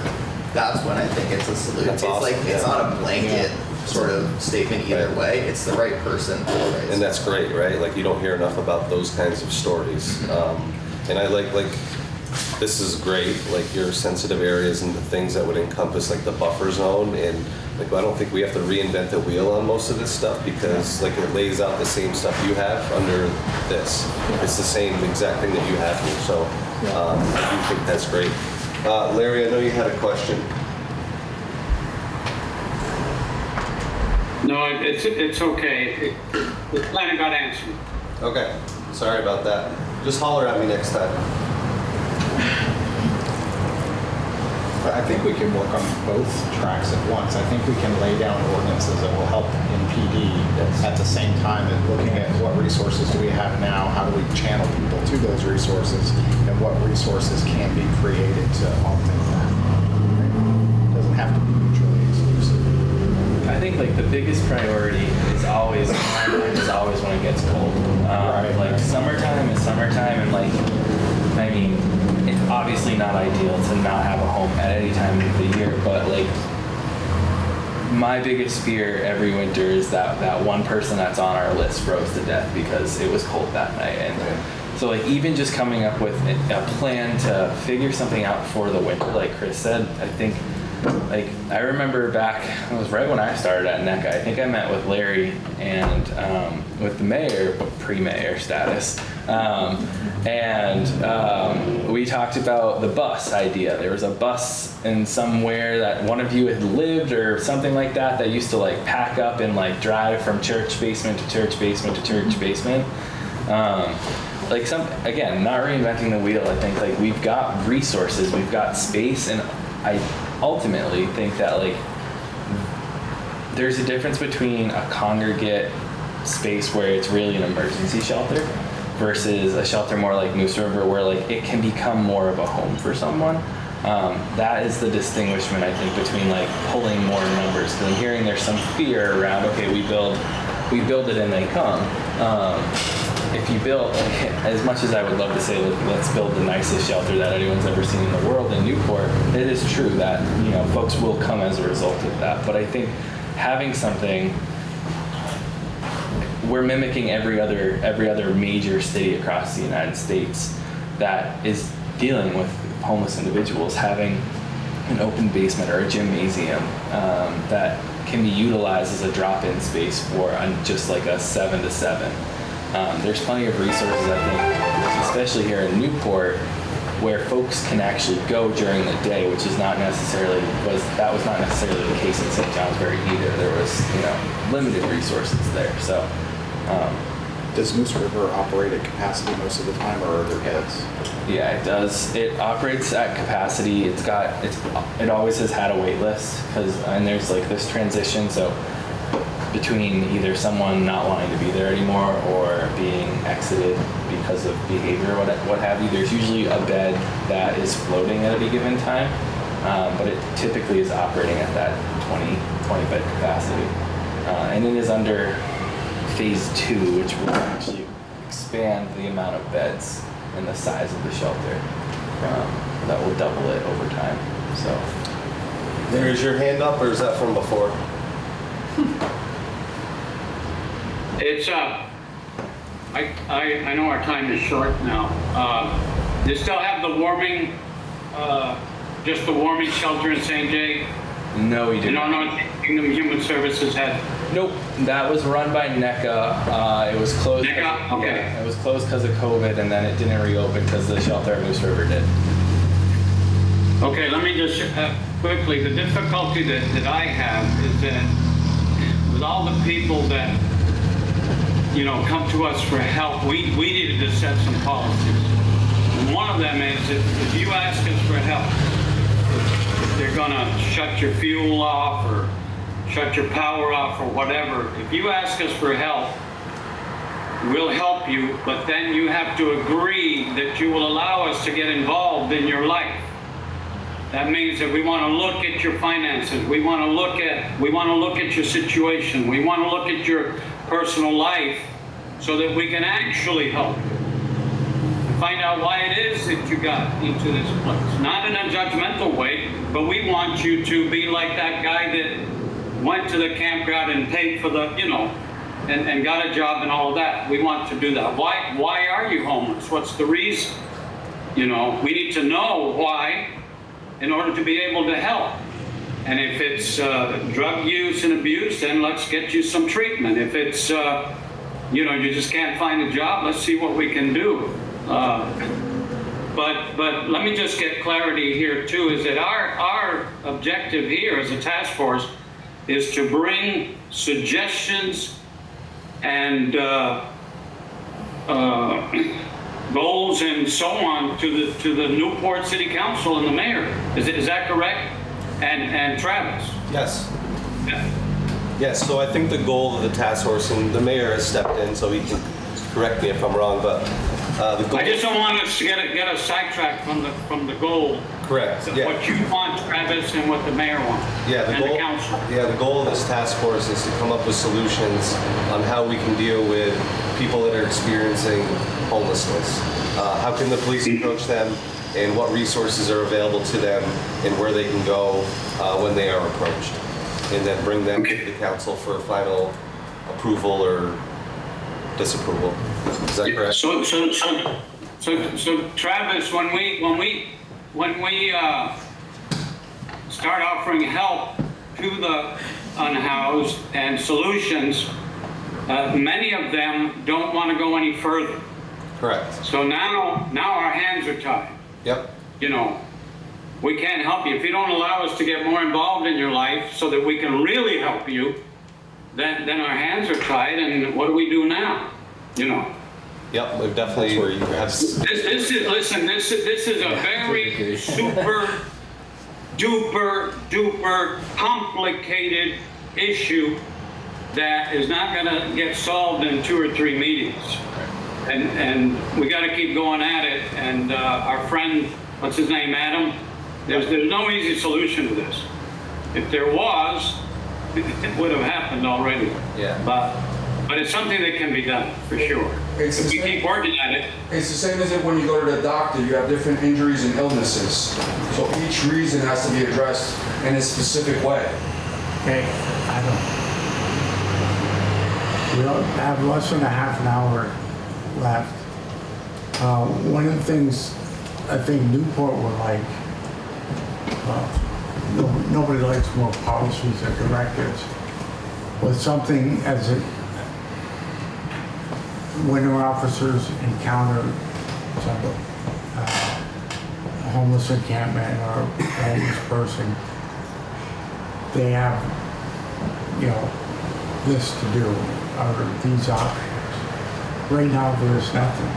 That's when I think it's a solution. That's it's awesome. like, it's not a blanket sort of statement either way. It's the right person for the right. And that's great, right? Like, you don't hear enough about those kinds of stories. And I like this is great, like your sensitive areas and the things that would encompass like the buffer zone, and like I don't think we have to reinvent the wheel on most of this stuff, because like it lays out the same stuff you have under this. It's the same exact thing that you have here. So I do think that's great. Larry, I know you had a question. No, it's okay. The plan got answered. Okay, sorry about that. Just holler at me next time. But I think we can work on both tracks at once. I think we can lay down ordinances that will help in PD at the same time as looking at what resources do we have now, how do we channel people to those resources, and what resources can be created to augment that. It doesn't have to be mutually exclusive. I think like the biggest priority is always, in my mind, is always when it gets cold. Like summertime is summertime, and like, I mean, it's obviously not ideal to not have a home at any time of the year, but like my biggest fear every winter is that one person that's on our list froze to death because it was cold that night. And so like even just coming up with a plan to figure something out for the winter, like Chris said, I think like I remember back, it was right when I started at NEK. I think I met with Larry and with the mayor, but pre-mayor status. We talked about the bus idea. There was a bus in somewhere that one of you had lived or something like that used to like pack up and like drive from church basement to church basement to church basement. Like again, not reinventing the wheel. I think like we've got resources, we've got space, and I ultimately think that like there's a difference between a congregate space where it's really an emergency shelter versus a shelter more like Moose River where like it can become more of a home for someone. That is the distinguishment I think between like pulling more numbers, because I'm hearing there's some fear around, okay, we build it and they come. If you build, as much as I would love to say, let's build the nicest shelter that anyone's ever seen in the world in Newport, it is true that, you know, folks will come as a result of that. But I think having something, we're mimicking every other major city across the United States that is dealing with homeless individuals, having an open basement or a gymnasium that can be utilized as a drop-in space for just like a 7 to 7. There's plenty of resources, I think, especially here in Newport, where folks can actually go during the day, which is not necessarily was not necessarily the case in St. Johnsbury either. There was, you know, limited resources there. So, does Moose River operate at capacity most of the time, or are there beds? Yeah, it does. It operates at capacity. It always has had a wait list and there's like this transition. So between either someone not wanting to be there anymore or being exited because of behavior or what have you, there's usually a bed that is floating at any given time, but it typically is operating at that 20 bed capacity. And it is under phase 2, which will actually expand the amount of beds and the size of the shelter. That will double it over time. So There's your hand up, or is that from before? It's I know our time is short now. You still have the warming, just the warming shelter in St. J? no, we do You not. know, North Kingdom Human Services had. Nope, that was run by NECA. It was closed. NECA? Okay. Yeah, it was closed because of COVID, and then it didn't reopen because the shelter at Moose River did. Okay, let me just quickly, the difficulty that I have is that with all the people that, you know, come to us for help, we needed to set some policies. And one of them is if you ask us for help, if they're gonna shut your fuel off or shut your power off or whatever, if you ask us for help, we'll help you, but then you have to agree that you will allow us to get involved in your life. That means that we want to look at your finances. We want to look at your situation. We want to look at your personal life so that we can actually help you. Find out why it is that you got into this place. Not in a judgmental way, but we want you to be like that guy that went to the campground and paid for the, you know, and got a job and all of that. We want to do that. Why are you homeless? What's the reason? You know, we need to know why in order to be able to help. And if it's drug use and abuse, then let's get you some treatment. If it's, you know, you just can't find a job, let's see what we can do. But let me just get clarity here too, is that our objective here as a task force is to bring suggestions and goals and so on to the Newport City Council and the mayor. Is that correct? And Travis? Yes. Yeah. Yes, so I think the goal of the task force, and the mayor has stepped in, so he can correct me if I'm wrong, but the goal... I just don't want us to get a sidetrack from the goal. Correct, yeah. What you want, Travis, and what the mayor wants. Yeah, and the council. Yeah, the goal of this task force is to come up with solutions on how we can deal with people that are experiencing homelessness. How can the police approach them, and what resources are available to them, and where they can go when they are approached, and then bring them to the council for final approval or disapproval. Is that correct? So Travis, when we start offering help to the unhoused and solutions, many of them don't want to go any further. Correct. So now our hands are tied. Yep. You know, we can't help you. If you don't allow us to get more involved in your life so that we can really help you, then our hands are tied, and what do we do now? You know. Yep, we've definitely where you have. This is a very super duper complicated issue that is not going to get solved in 2 or 3 meetings. And we got to keep going at it. And our friend, what's his name, Adam? There's no easy solution to this. If there was, it would have happened already. Yeah. But it's something that can be done for sure. If we keep working at it. It's the same as if when you go to the doctor, you have different injuries and illnesses. So each reason has to be addressed in a specific way. Okay, we don't have less than a half an hour left. One of the things I think Newport would like, nobody likes more policies and directives, was something as a, when our officers encounter a homeless encampment or a homeless person, they have, you know, this to do, or these options. Right now, there's nothing,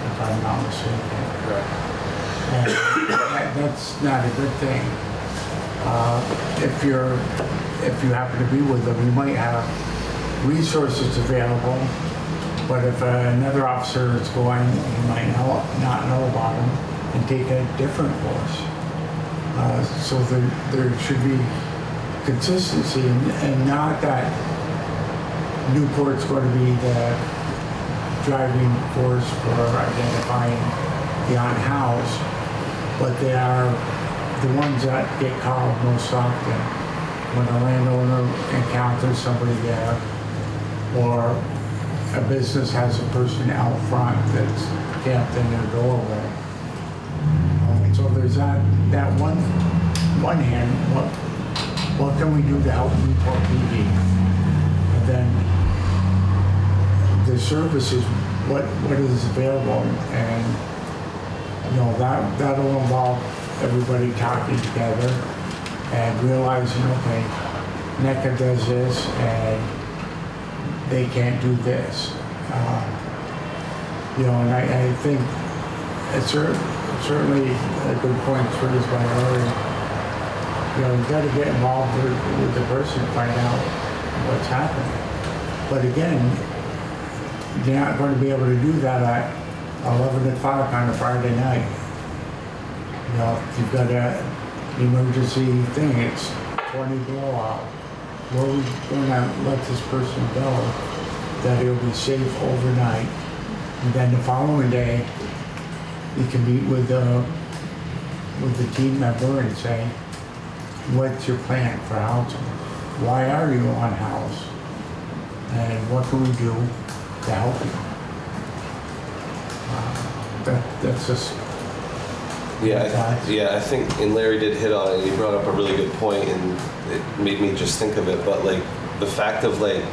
if I'm not mistaken. Correct. And that's not a good thing. If you happen to be with them, you might have resources available, but if another officer is going, you might not know about them and take a different course. So there should be consistency, and not that Newport's going to be the driving force for identifying the unhoused, but they are the ones that get called most often when a landowner encounters somebody there, or a business has a person out front that's camped in their doorway. So there's that one hand, what can we do to help Newport PD? And then the services, what is available, and you know, that'll involve everybody talking together and realizing, okay, NECA does this and they can't do this. You know, and I think it's certainly a good point raised by Larry. You know, you got to get involved with the person, find out what's happening. But again, you're not going to be able to do that at 11 o'clock on a Friday night. You know, if you've got an emergency thing, it's 20 blowout. Where are we going to let this person go that he'll be safe overnight? And then the following day, you can meet with the team member and say, what's your plan for housing? Why are you unhoused? And what can we do to help you? That's just... I think, and Larry did hit on it, and he brought up a really good point, and it made me just think of it, but like, the fact of like,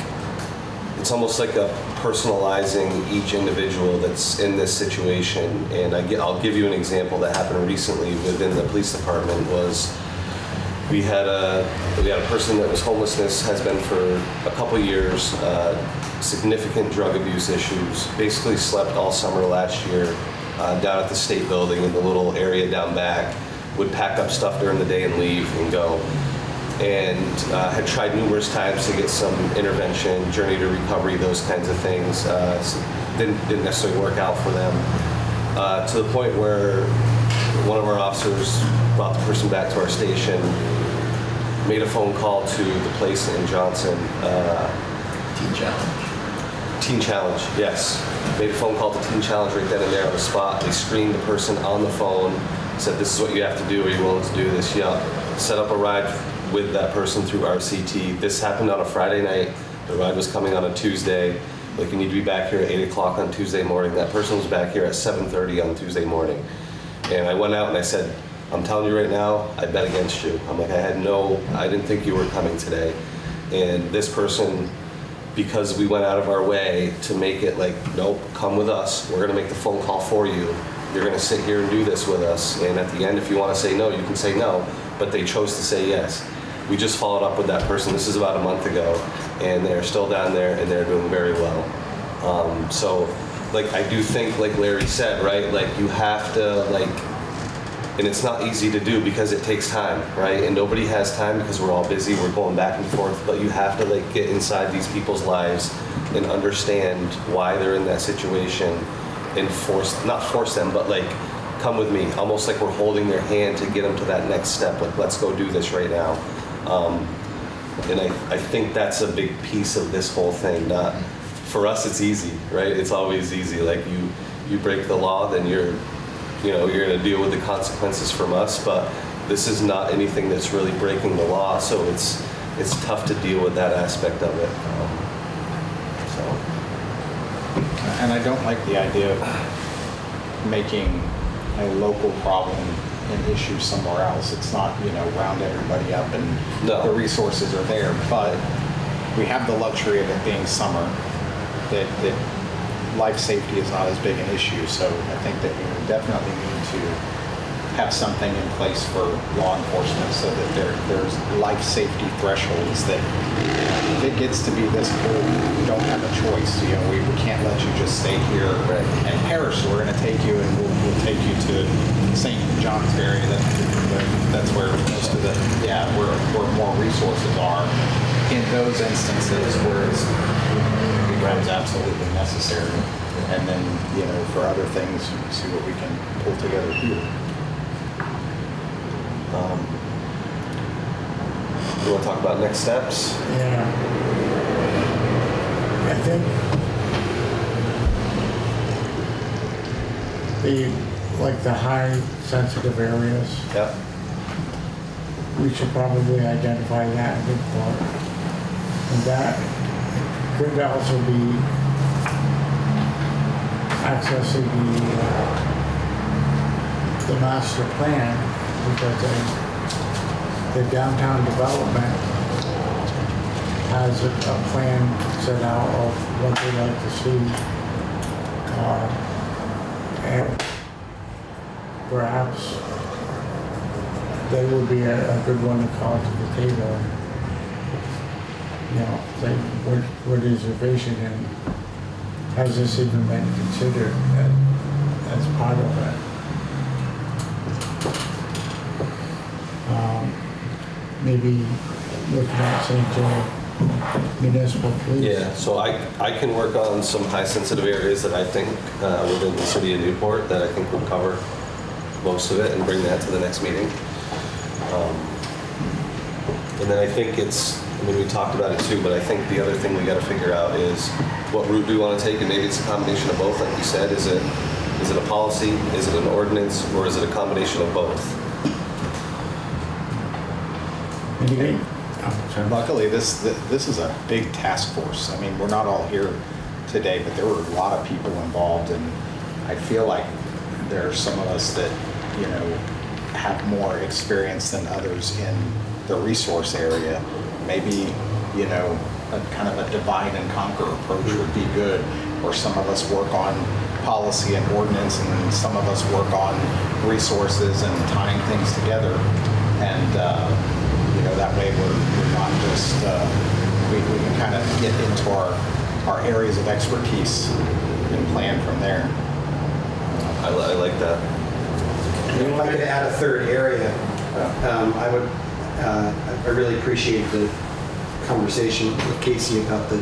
it's almost like a personalizing each individual that's in this situation. And I'll give you an example that happened recently within the police department. Was we had a person that was homelessness, has been for a couple years, significant drug abuse issues, basically slept all summer last year down at the state building in the little area down back, would pack up stuff during the day and leave and go. And had tried numerous times to get some intervention, journey to recovery, those kinds of things. Didn't necessarily work out for them. To the point where one of our officers brought the person back to our station, made a phone call to the place in Johnson. Teen Challenge, yes. Made a phone call to Teen Challenge right then and there on the spot. They screened the person on the phone, said, this is what you have to do. Are you willing to do this? Yeah. Set up a ride with that person through RCT. This happened on a Friday night. The ride was coming on a Tuesday. Like, you need to be back here at 8 o'clock on Tuesday morning. That person was back here at 7:30 on Tuesday morning. And I went out and I said, I'm telling you right now, I bet against you. I'm like, I didn't think you were coming today. And this person, because we went out of our way to make it like, nope, come with us. We're gonna make the phone call for you. You're gonna sit here and do this with us. And at the end, if you wanna say no, you can say no. But they chose to say yes. We just followed up with that person. This is about a month ago, and they're still down there and they're doing very well. So, like, I do think, like Larry said, right? Like, you have to, like, and it's not easy to do because it takes time, right? And nobody has time because we're all busy, we're going back and forth, but you have to, like, get inside these people's lives and understand why they're in that situation and not force them, but like, come with me, almost like we're holding their hand to get them to that next step, like, let's go do this right now. And I think that's a big piece of this whole thing. For us, it's easy, right? It's always easy. Like, you break the law, then you're going to deal with the consequences from us. But this is not anything that's really breaking the law, so it's tough to deal with that aspect of it. And I don't like the idea of making a local problem an issue somewhere else. It's not, round everybody up and No. the resources are there, but we have the luxury of it being summer, that life safety is not as big an issue. So I think that we would definitely need to have something in place for law enforcement so that there's life safety thresholds that if it gets to be this cold, we don't have a choice. We can't let you just stay here and perish. So we're going to take you and we'll take you to St. Johnsbury. That's where most of where more resources are. In those instances where it becomes absolutely necessary, and then for other things, see what we can pull together here. You want to talk about next steps? Yeah. I think the high sensitive areas, Yep. we should probably identify that in Newport. And that could also be accessing the master plan, because the downtown development has a plan set out of what they'd like to see. And perhaps they would be a good one to call to the table. Say, what is your vision, and has this even been considered as part of it? Maybe looking at St. Joe Municipal Police. Yeah, so I can work on some high sensitive areas that I think within the city of Newport that I think would cover most of it and bring that to the next meeting. And then I think we talked about it too, but I think the other thing we got to figure out is what route do we want to take, and maybe it's a combination of both, like you said. Is it a policy, is it an ordinance, or is it a combination of both? Luckily, this is a big task force. I mean, we're not all here today, but there were a lot of people involved, and I feel like there are some of us that, have more experience than others in the resource area. Maybe, a kind of a divide and conquer approach would be good, or some of us work on policy and ordinance, and then some of us work on resources and tying things together. And, that way we're not just, we can kind of get into our areas of expertise and plan from there. I like that. If I could add a third area, I really appreciate the conversation with Casey about the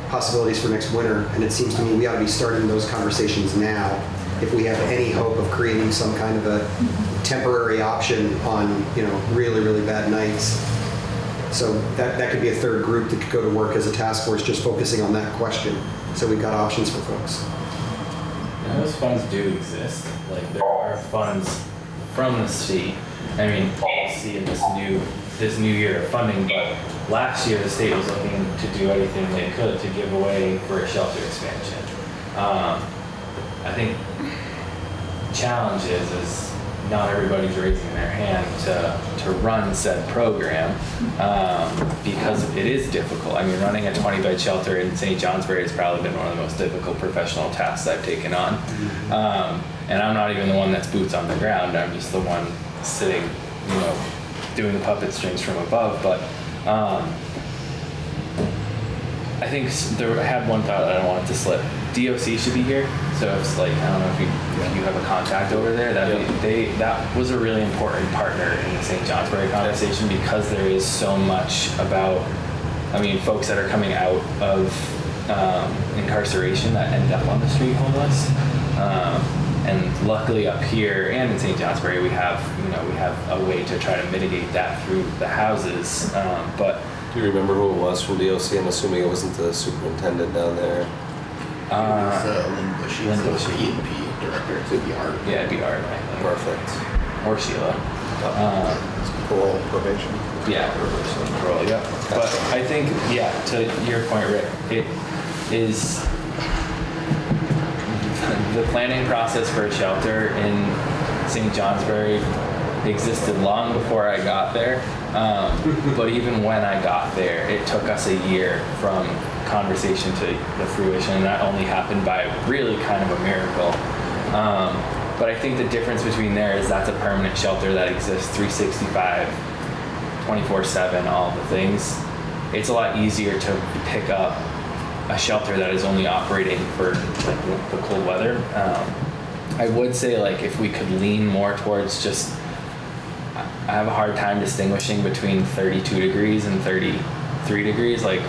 possibilities for next winter, and it seems to me we ought to be starting those conversations now if we have any hope of creating some kind of a temporary option on really, really bad nights. So that could be a third group that could go to work as a task force just focusing on that question. So we've got options for folks. And those funds do exist. Like, there are funds from the state. I mean, we'll see in this new year of funding, but last year the state was looking to do everything they could to give away for a shelter expansion. I think challenge is not everybody's raising their hand to run said program because it is difficult. I mean, running a 20-bed shelter in St. Johnsbury has probably been one of the most difficult professional tasks I've taken on. And I'm not even the one that's boots on the ground. I'm just the one sitting, doing the puppet strings from above. But I think I had one thought that I wanted to slip. DOC should be here. So it's like, I don't know if you have a contact over there. That was a really important partner in the St. Johnsbury conversation because there is so much about, folks that are coming out of incarceration that end up on the street homeless. And luckily up here and in St. Johnsbury, we have a way to try to mitigate that through the houses. But do you remember who it was from DOC? I'm assuming it wasn't the superintendent down there. Lynn Bushy, the E&P director. So it'd be Art. Yeah, it'd be Art. Perfect. Or Sheila. Parole, probation. Yeah, probation, parole. Yeah. But I think, to your point, Rick, it is the planning process for a shelter in St. Johnsbury existed long before I got there. But even when I got there, it took us a year from conversation to the fruition, and that only happened by really kind of a miracle. But I think the difference between there is that's a permanent shelter that exists 365, 24/7, all the things. It's a lot easier to pick up a shelter that is only operating for like the cold weather. I would say like if we could lean more towards just, I have a hard time distinguishing between 32 degrees and 33 degrees, like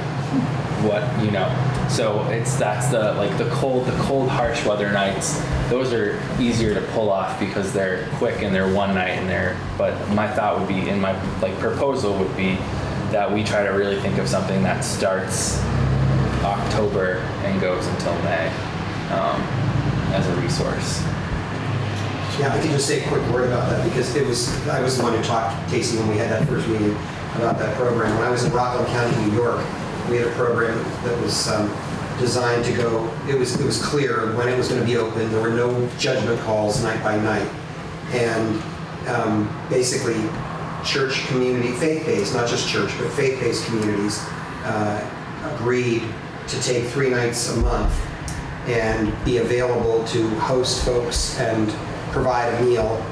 what, so that's the cold harsh weather nights. Those are easier to pull off because they're quick and they're one night and but my thought would be, in my proposal would be that we try to really think of something that starts October and goes until May as a resource. Yeah, I can just say a quick word about that because I was the one who talked to Casey when we had that first meeting about that program. When I was in Rockland County, New York, we had a program that was designed to go, it was clear when it was going to be open. There were no judgment calls night by night. And basically church community, faith-based, not just church, but faith-based communities agreed to take 3 nights a month and be available to host folks and provide a meal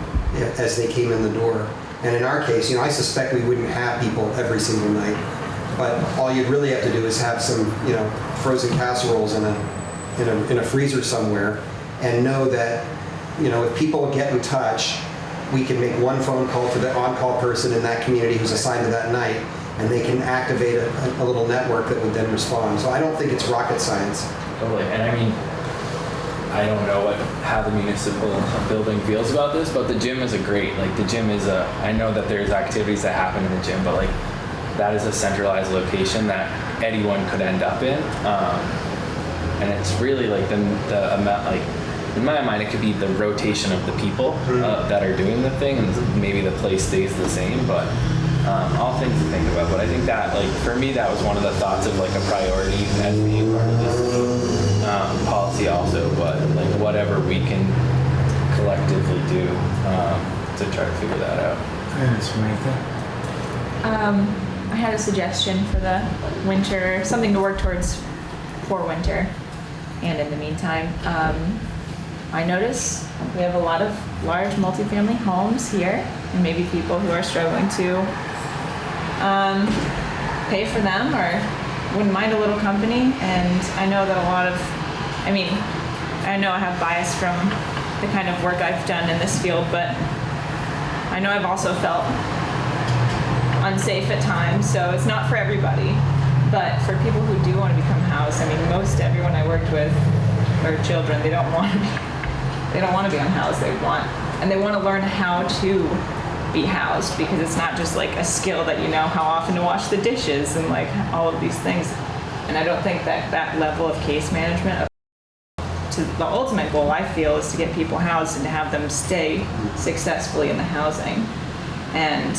as they came in the door. And in our case, I suspect we wouldn't have people every single night, but all you'd really have to do is have some, frozen casseroles in a freezer somewhere, and know that, if people get in touch, we can make one phone call to the on-call person in that community who's assigned to that night, and they can activate a little network that would then respond. So I don't think it's rocket science. Totally, and I don't know how the municipal building feels about this, but the gym is the gym is I know that there's activities that happen in the gym, but that is a centralized location that anyone could end up in. And it's really the amount, in my mind, it could be the rotation of the people that are doing the thing, and maybe the place stays the same, but all things to think about. But I think that, for me, that was one of the thoughts of a priority as being part of this policy also, but whatever we can collectively do to try to figure that out. And Samantha? I had a suggestion for the winter, something to work towards for winter. And in the meantime, I notice we have a lot of large multifamily homes here, and maybe people who are struggling to pay for them or wouldn't mind a little company. And I know that I know I have bias from the kind of work I've done in this field, but I know I've also felt unsafe at times, so it's not for everybody. But for people who do want to become housed, most everyone I worked with are children. They don't want to be unhoused. They want to learn how to be housed, because it's not just a skill that how often to wash the dishes and all of these things. And I don't think that level of case management to the ultimate goal, I feel, is to get people housed and to have them stay successfully in the housing. And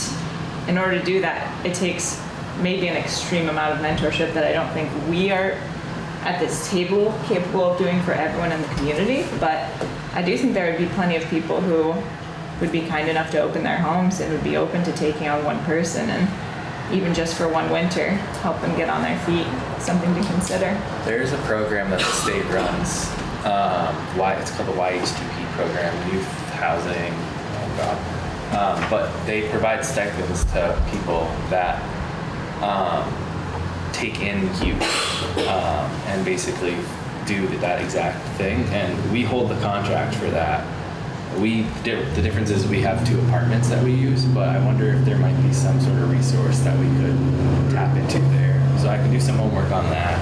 in order to do that, it takes maybe an extreme amount of mentorship that I don't think we are at this table capable of doing for everyone in the community. But I do think there would be plenty of people who would be kind enough to open their homes and would be open to taking on one person, and even just for one winter, help them get on their feet, something to consider. There's a program that the state runs. It's called the YHTP program, Youth Housing. Oh God. But they provide stipends to people that take in youth and basically do that exact thing. And we hold the contract for that. The difference is we have 2 apartments that we use, but I wonder if there might be some sort of resource that we could tap into there. So I can do some homework on that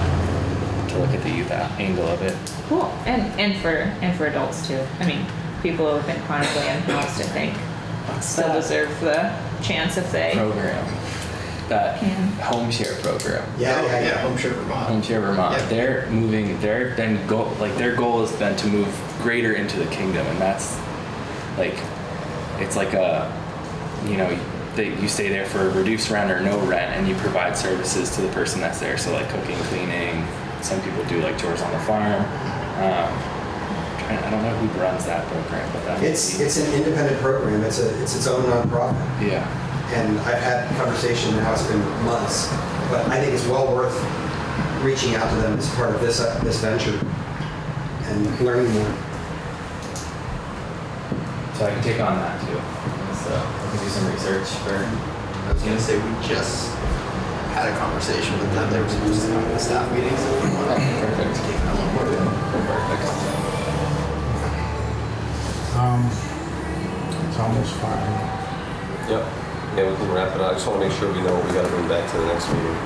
to look at the youth angle of it. Cool. And for adults too. I mean, people who have been chronically unhoused, I think, still deserve the chance if they Program. That home share program. Yeah, Home Share Vermont. Home Share Vermont. Yeah. They're moving. Their goal has been to move greater into the kingdom, and that's like, it's like you stay there for a reduced rent or no rent, and you provide services to the person that's there. So like cooking, cleaning. Some people do like chores on the farm. I don't know who runs that program, but It's an independent program. It's its own nonprofit. Yeah. And I've had conversation now, it's been months, but I think it's well worth reaching out to them as part of this venture and learning more. So I can take on that too. So I can do some research for. I was gonna say, we just had a conversation with them. They were supposed to come to the staff meetings. Perfect. Take them on board. Perfect. It's almost 5. Yep. Yeah, we can wrap it up. I just want to make sure we know what we got to bring back to the next meeting.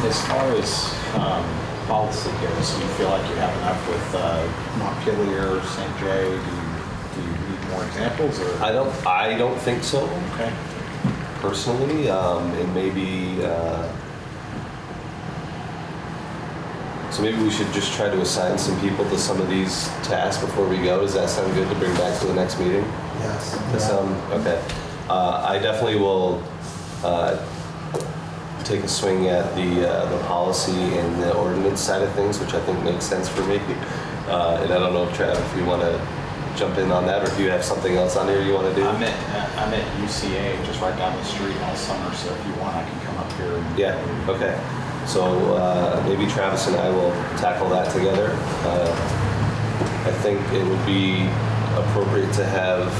As far as policy goes, do you feel like you have enough with Montpelier, St. J? Do you need more examples, or? I don't think so. Okay. Personally, and maybe so maybe we should just try to assign some people to some of these tasks before we go. Does that sound good to bring back to the next meeting? Yes. Okay. I definitely will take a swing at the policy and the ordinance side of things, which I think makes sense for me. And I don't know, Trav, if you want to jump in on that, or if you have something else on here you want to do. I'm at UCA, just right down the street all summer, so if you want, I can come up here. Yeah, okay. So maybe Travis and I will tackle that together. I think it would be appropriate to have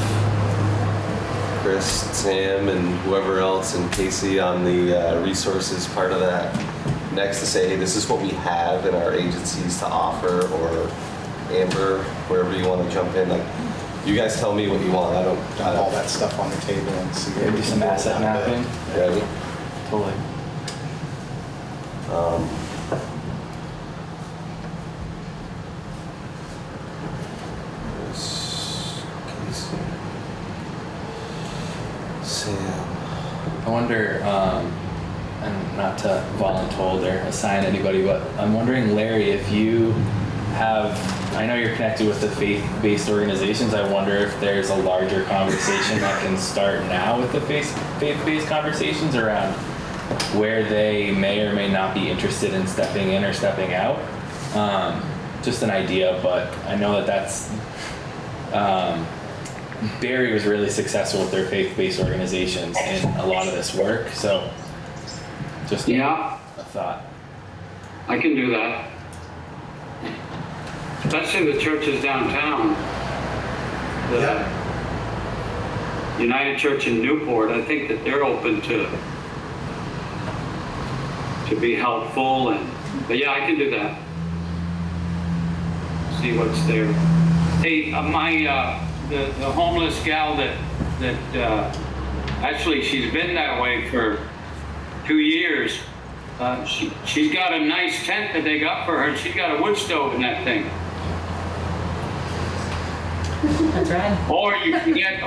Chris, Sam, and whoever else, and Casey on the resources part of that next to say, hey, this is what we have in our agencies to offer, or Amber, wherever you want to jump in. Like, you guys tell me what you want. I don't all that stuff on the table and see. Maybe some asset mapping. Ready? Totally. Sam. I wonder, and not to voluntold or assign anybody, but I'm wondering, Larry, if you have, I know you're connected with the faith-based organizations. I wonder if there's a larger conversation that can start now with the faith-based conversations around where they may or may not be interested in stepping in or stepping out. Just an idea, but I know that's Barry was really successful with their faith-based organizations in a lot of this work, so just a thought. I can do that. Especially the churches downtown. The United Church in Newport, I think that they're open to be helpful, but yeah, I can do that. See what's there. Hey, the homeless gal that actually she's been that way for 2 years. She's got a nice tent that they got for her. She's got a wood stove in that thing. That's right. Or you can get,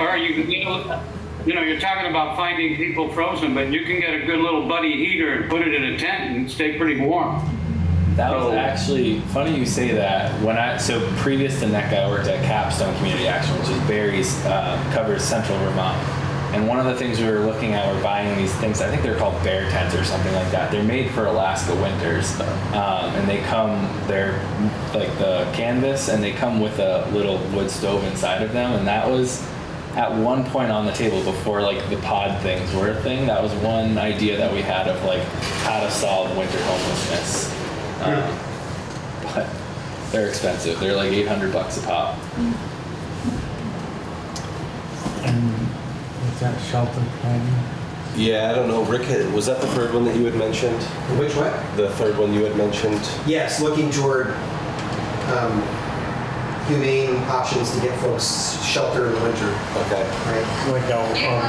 you know, you're talking about finding people frozen, but you can get a good little buddy heater and put it in a tent and stay pretty warm. That was actually funny you say that. So previous to NEK, I worked at Capstone Community Action, which is Barry's, covers Central Vermont. And one of the things we were looking at were buying these things. I think they're called bear tents or something like that. They're made for Alaska winters, and they're like the canvas, and they come with a little wood stove inside of them. And that was at one point on the table before like the pod things were a thing. That was one idea that we had of like how to solve winter homelessness. But they're expensive. They're like $800 a pop. And is that shelter planning? Yeah, I don't know. Rick, was that the third one that you had mentioned? Which what? The third one you had mentioned? Yes, looking toward humane options to get folks shelter in the winter. Okay. Right. Like a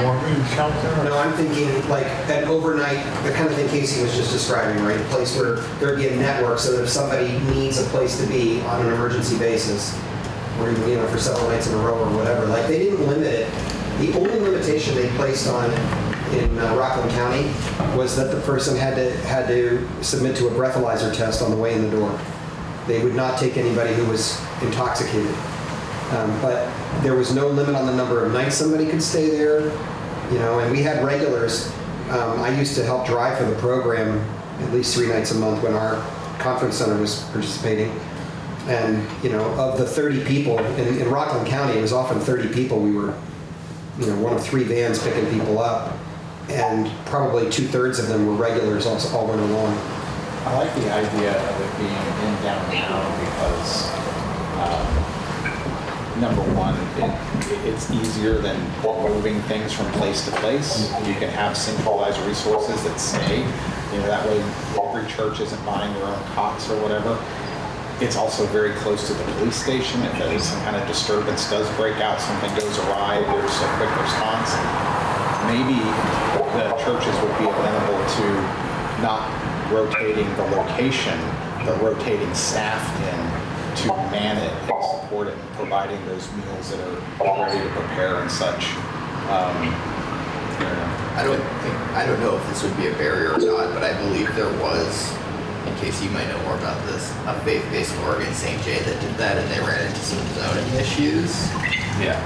warming shelter? No, I'm thinking like an overnight, the kind of thing Casey was just describing, right? A place where there'd be a network so that if somebody needs a place to be on an emergency basis, or even, for several nights in a row or whatever, like they didn't limit it. The only limitation they placed on in Rockland County was that the person had to submit to a breathalyzer test on the way in the door. They would not take anybody who was intoxicated. But there was no limit on the number of nights somebody could stay there, and we had regulars. I used to help drive for the program at least 3 nights a month when our conference center was participating. And, of the 30 people, in Rockland County, it was often 30 people. We were, one of 3 vans picking people up. And probably 2/3 of them were regulars all went along. I like the idea of it being in downtown because, number one, it's easier than moving things from place to place. You can have centralized resources that stay. That way every church isn't buying their own cots or whatever. It's also very close to the police station. If there is some kind of disturbance does break out, something goes awry, there's a quick response. Maybe the churches would be amenable to not rotating the location, but rotating staff in to man it and support it and providing those meals that are ready to prepare and such. I don't know if this would be a barrier or not, but I believe there was, in case you might know more about this, a faith-based org in St. J that did that, and they ran into some zoning issues. Yeah.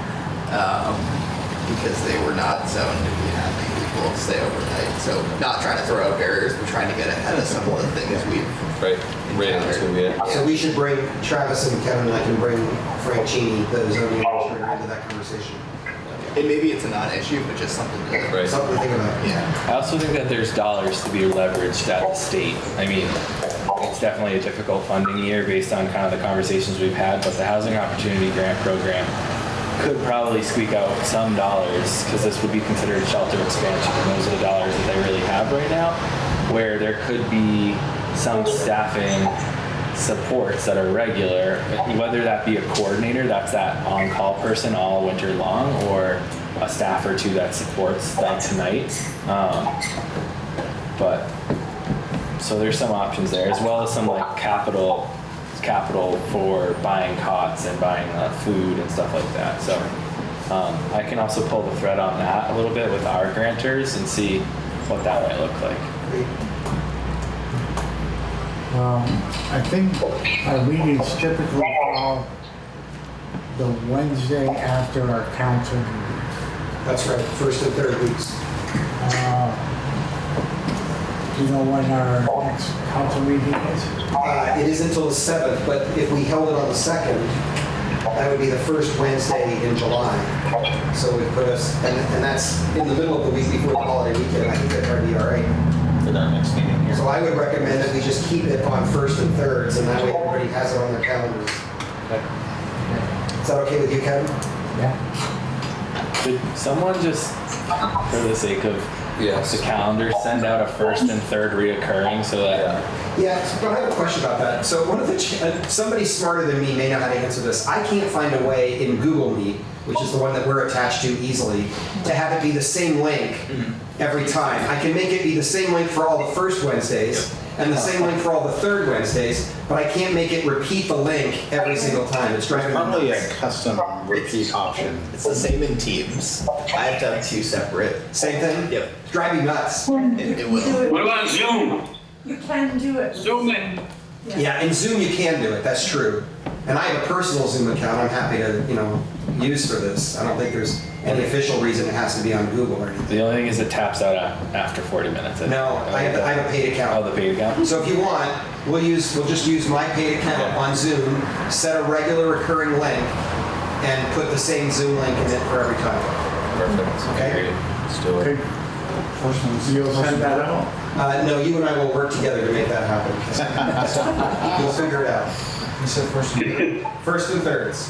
Because they were not zoned to be having people stay overnight. So not trying to throw out barriers, but trying to get ahead of some of the things we've encountered. So we should bring Travis and Kevin, and I can bring Frank Cheney, the zoning administrator, into that conversation. And maybe it's a non-issue, but just something to think about. Yeah. I also think that there's dollars to be leveraged at the state. I mean, it's definitely a difficult funding year based on kind of the conversations we've had, but the Housing Opportunity Grant Program could probably squeak out some dollars because this would be considered shelter expansion, and those are the dollars that they really have right now, where there could be some staffing supports that are regular, whether that be a coordinator, that's that on-call person all winter long, or a staff or 2 that supports that tonight. But so there's some options there, as well as some like capital for buying cots and buying food and stuff like that. So I can also pull the thread on that a little bit with our grantors and see what that might look like. I think our meetings typically fall the Wednesday after our council meeting. That's right, first and third weeks. Do you know when our next council meeting is? It is until the 7th, but if we held it on the 2nd, that would be the first Wednesday in July. So it would put us, and that's in the middle of the week before the holiday weekend. I think that'd probably be all right. For our next meeting here. So I would recommend that we just keep it on first and thirds, and that way everybody has it on their calendars. Is that okay with you, Kevin? Yeah. Could someone just, for the sake of the calendar, send out a first and third reoccurring so that... Yeah, but I have a question about that. So one of the, somebody smarter than me may know how to answer this. I can't find a way in Google Meet, which is the one that we're attached to easily, to have it be the same link every time. I can make it be the same link for all the first Wednesdays and the same link for all the third Wednesdays, but I can't make it repeat the link every single time. It's driving me Probably nuts. a custom repeat option. It's the same in Teams. I have to have 2 separate. Same thing? Yep. It's driving me nuts. It will. What about Zoom? You can do it. Zoom in. Yeah, in Zoom you can do it, that's true. And I have a personal Zoom account I'm happy to, use for this. I don't think there's any official reason it has to be on Google or anything. The only thing is it taps out after 40 minutes. No, I have a paid account. Oh, the paid account? So if you want, we'll just use my paid account on Zoom, set a regular recurring link, and put the same Zoom link in it for every time. Perfect. Okay. Let's do it. Okay. You'll send that out? No, you and I will work together to make that happen. We'll figure it out. You said first and third? First and thirds.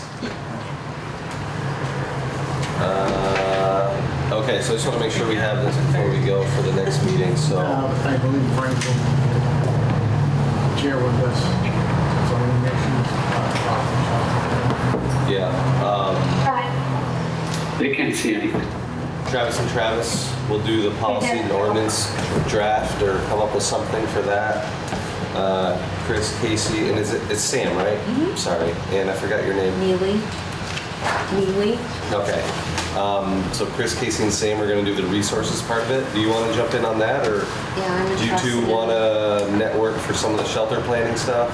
Okay, so I just want to make sure we have this before we go for the next meeting, so. I believe Frank will chair with us. Zoning issues. Yeah. They can't see anything. Travis and Travis will do the policy and ordinance draft or come up with something for that. Chris, Casey, and it's Sam, right? Sorry, and I forgot your name. Neely. Okay. So Chris, Casey, and Sam are going to do the resources part of it. Do you want to jump in on that, or Yeah, I'm do you interested. two want to network for some of the shelter planning stuff?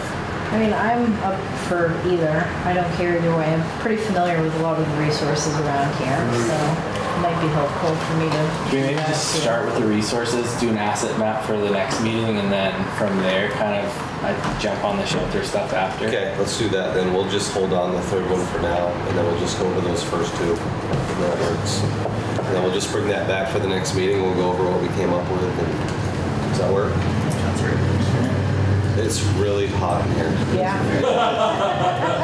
I mean, I'm up for either. I don't care either way. I'm pretty familiar with a lot of the resources around here, so it might be helpful for me to. Can we maybe just start with the resources, do an asset map for the next meeting, and then from there, kind of, I jump on the shelter stuff after? Okay, let's do that. Then we'll just hold on the third one for now, and then we'll just go over those first two. If that works. And then we'll just bring that back for the next meeting. We'll go over what we came up with. And does that work? Sounds great. It's really hot in here. Yeah.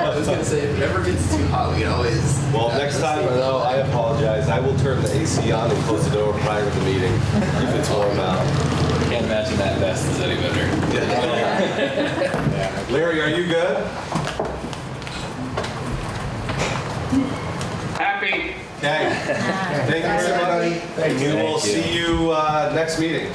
I was gonna say, if it ever gets too hot, we can always. Well, next time, though, I apologize. I will turn the AC on and close the door prior to the meeting if it's warm out. Can't imagine that vest is any better. Yeah. Larry, are you good? Happy. Okay. Thank you, everybody. Thank We will see you next meeting.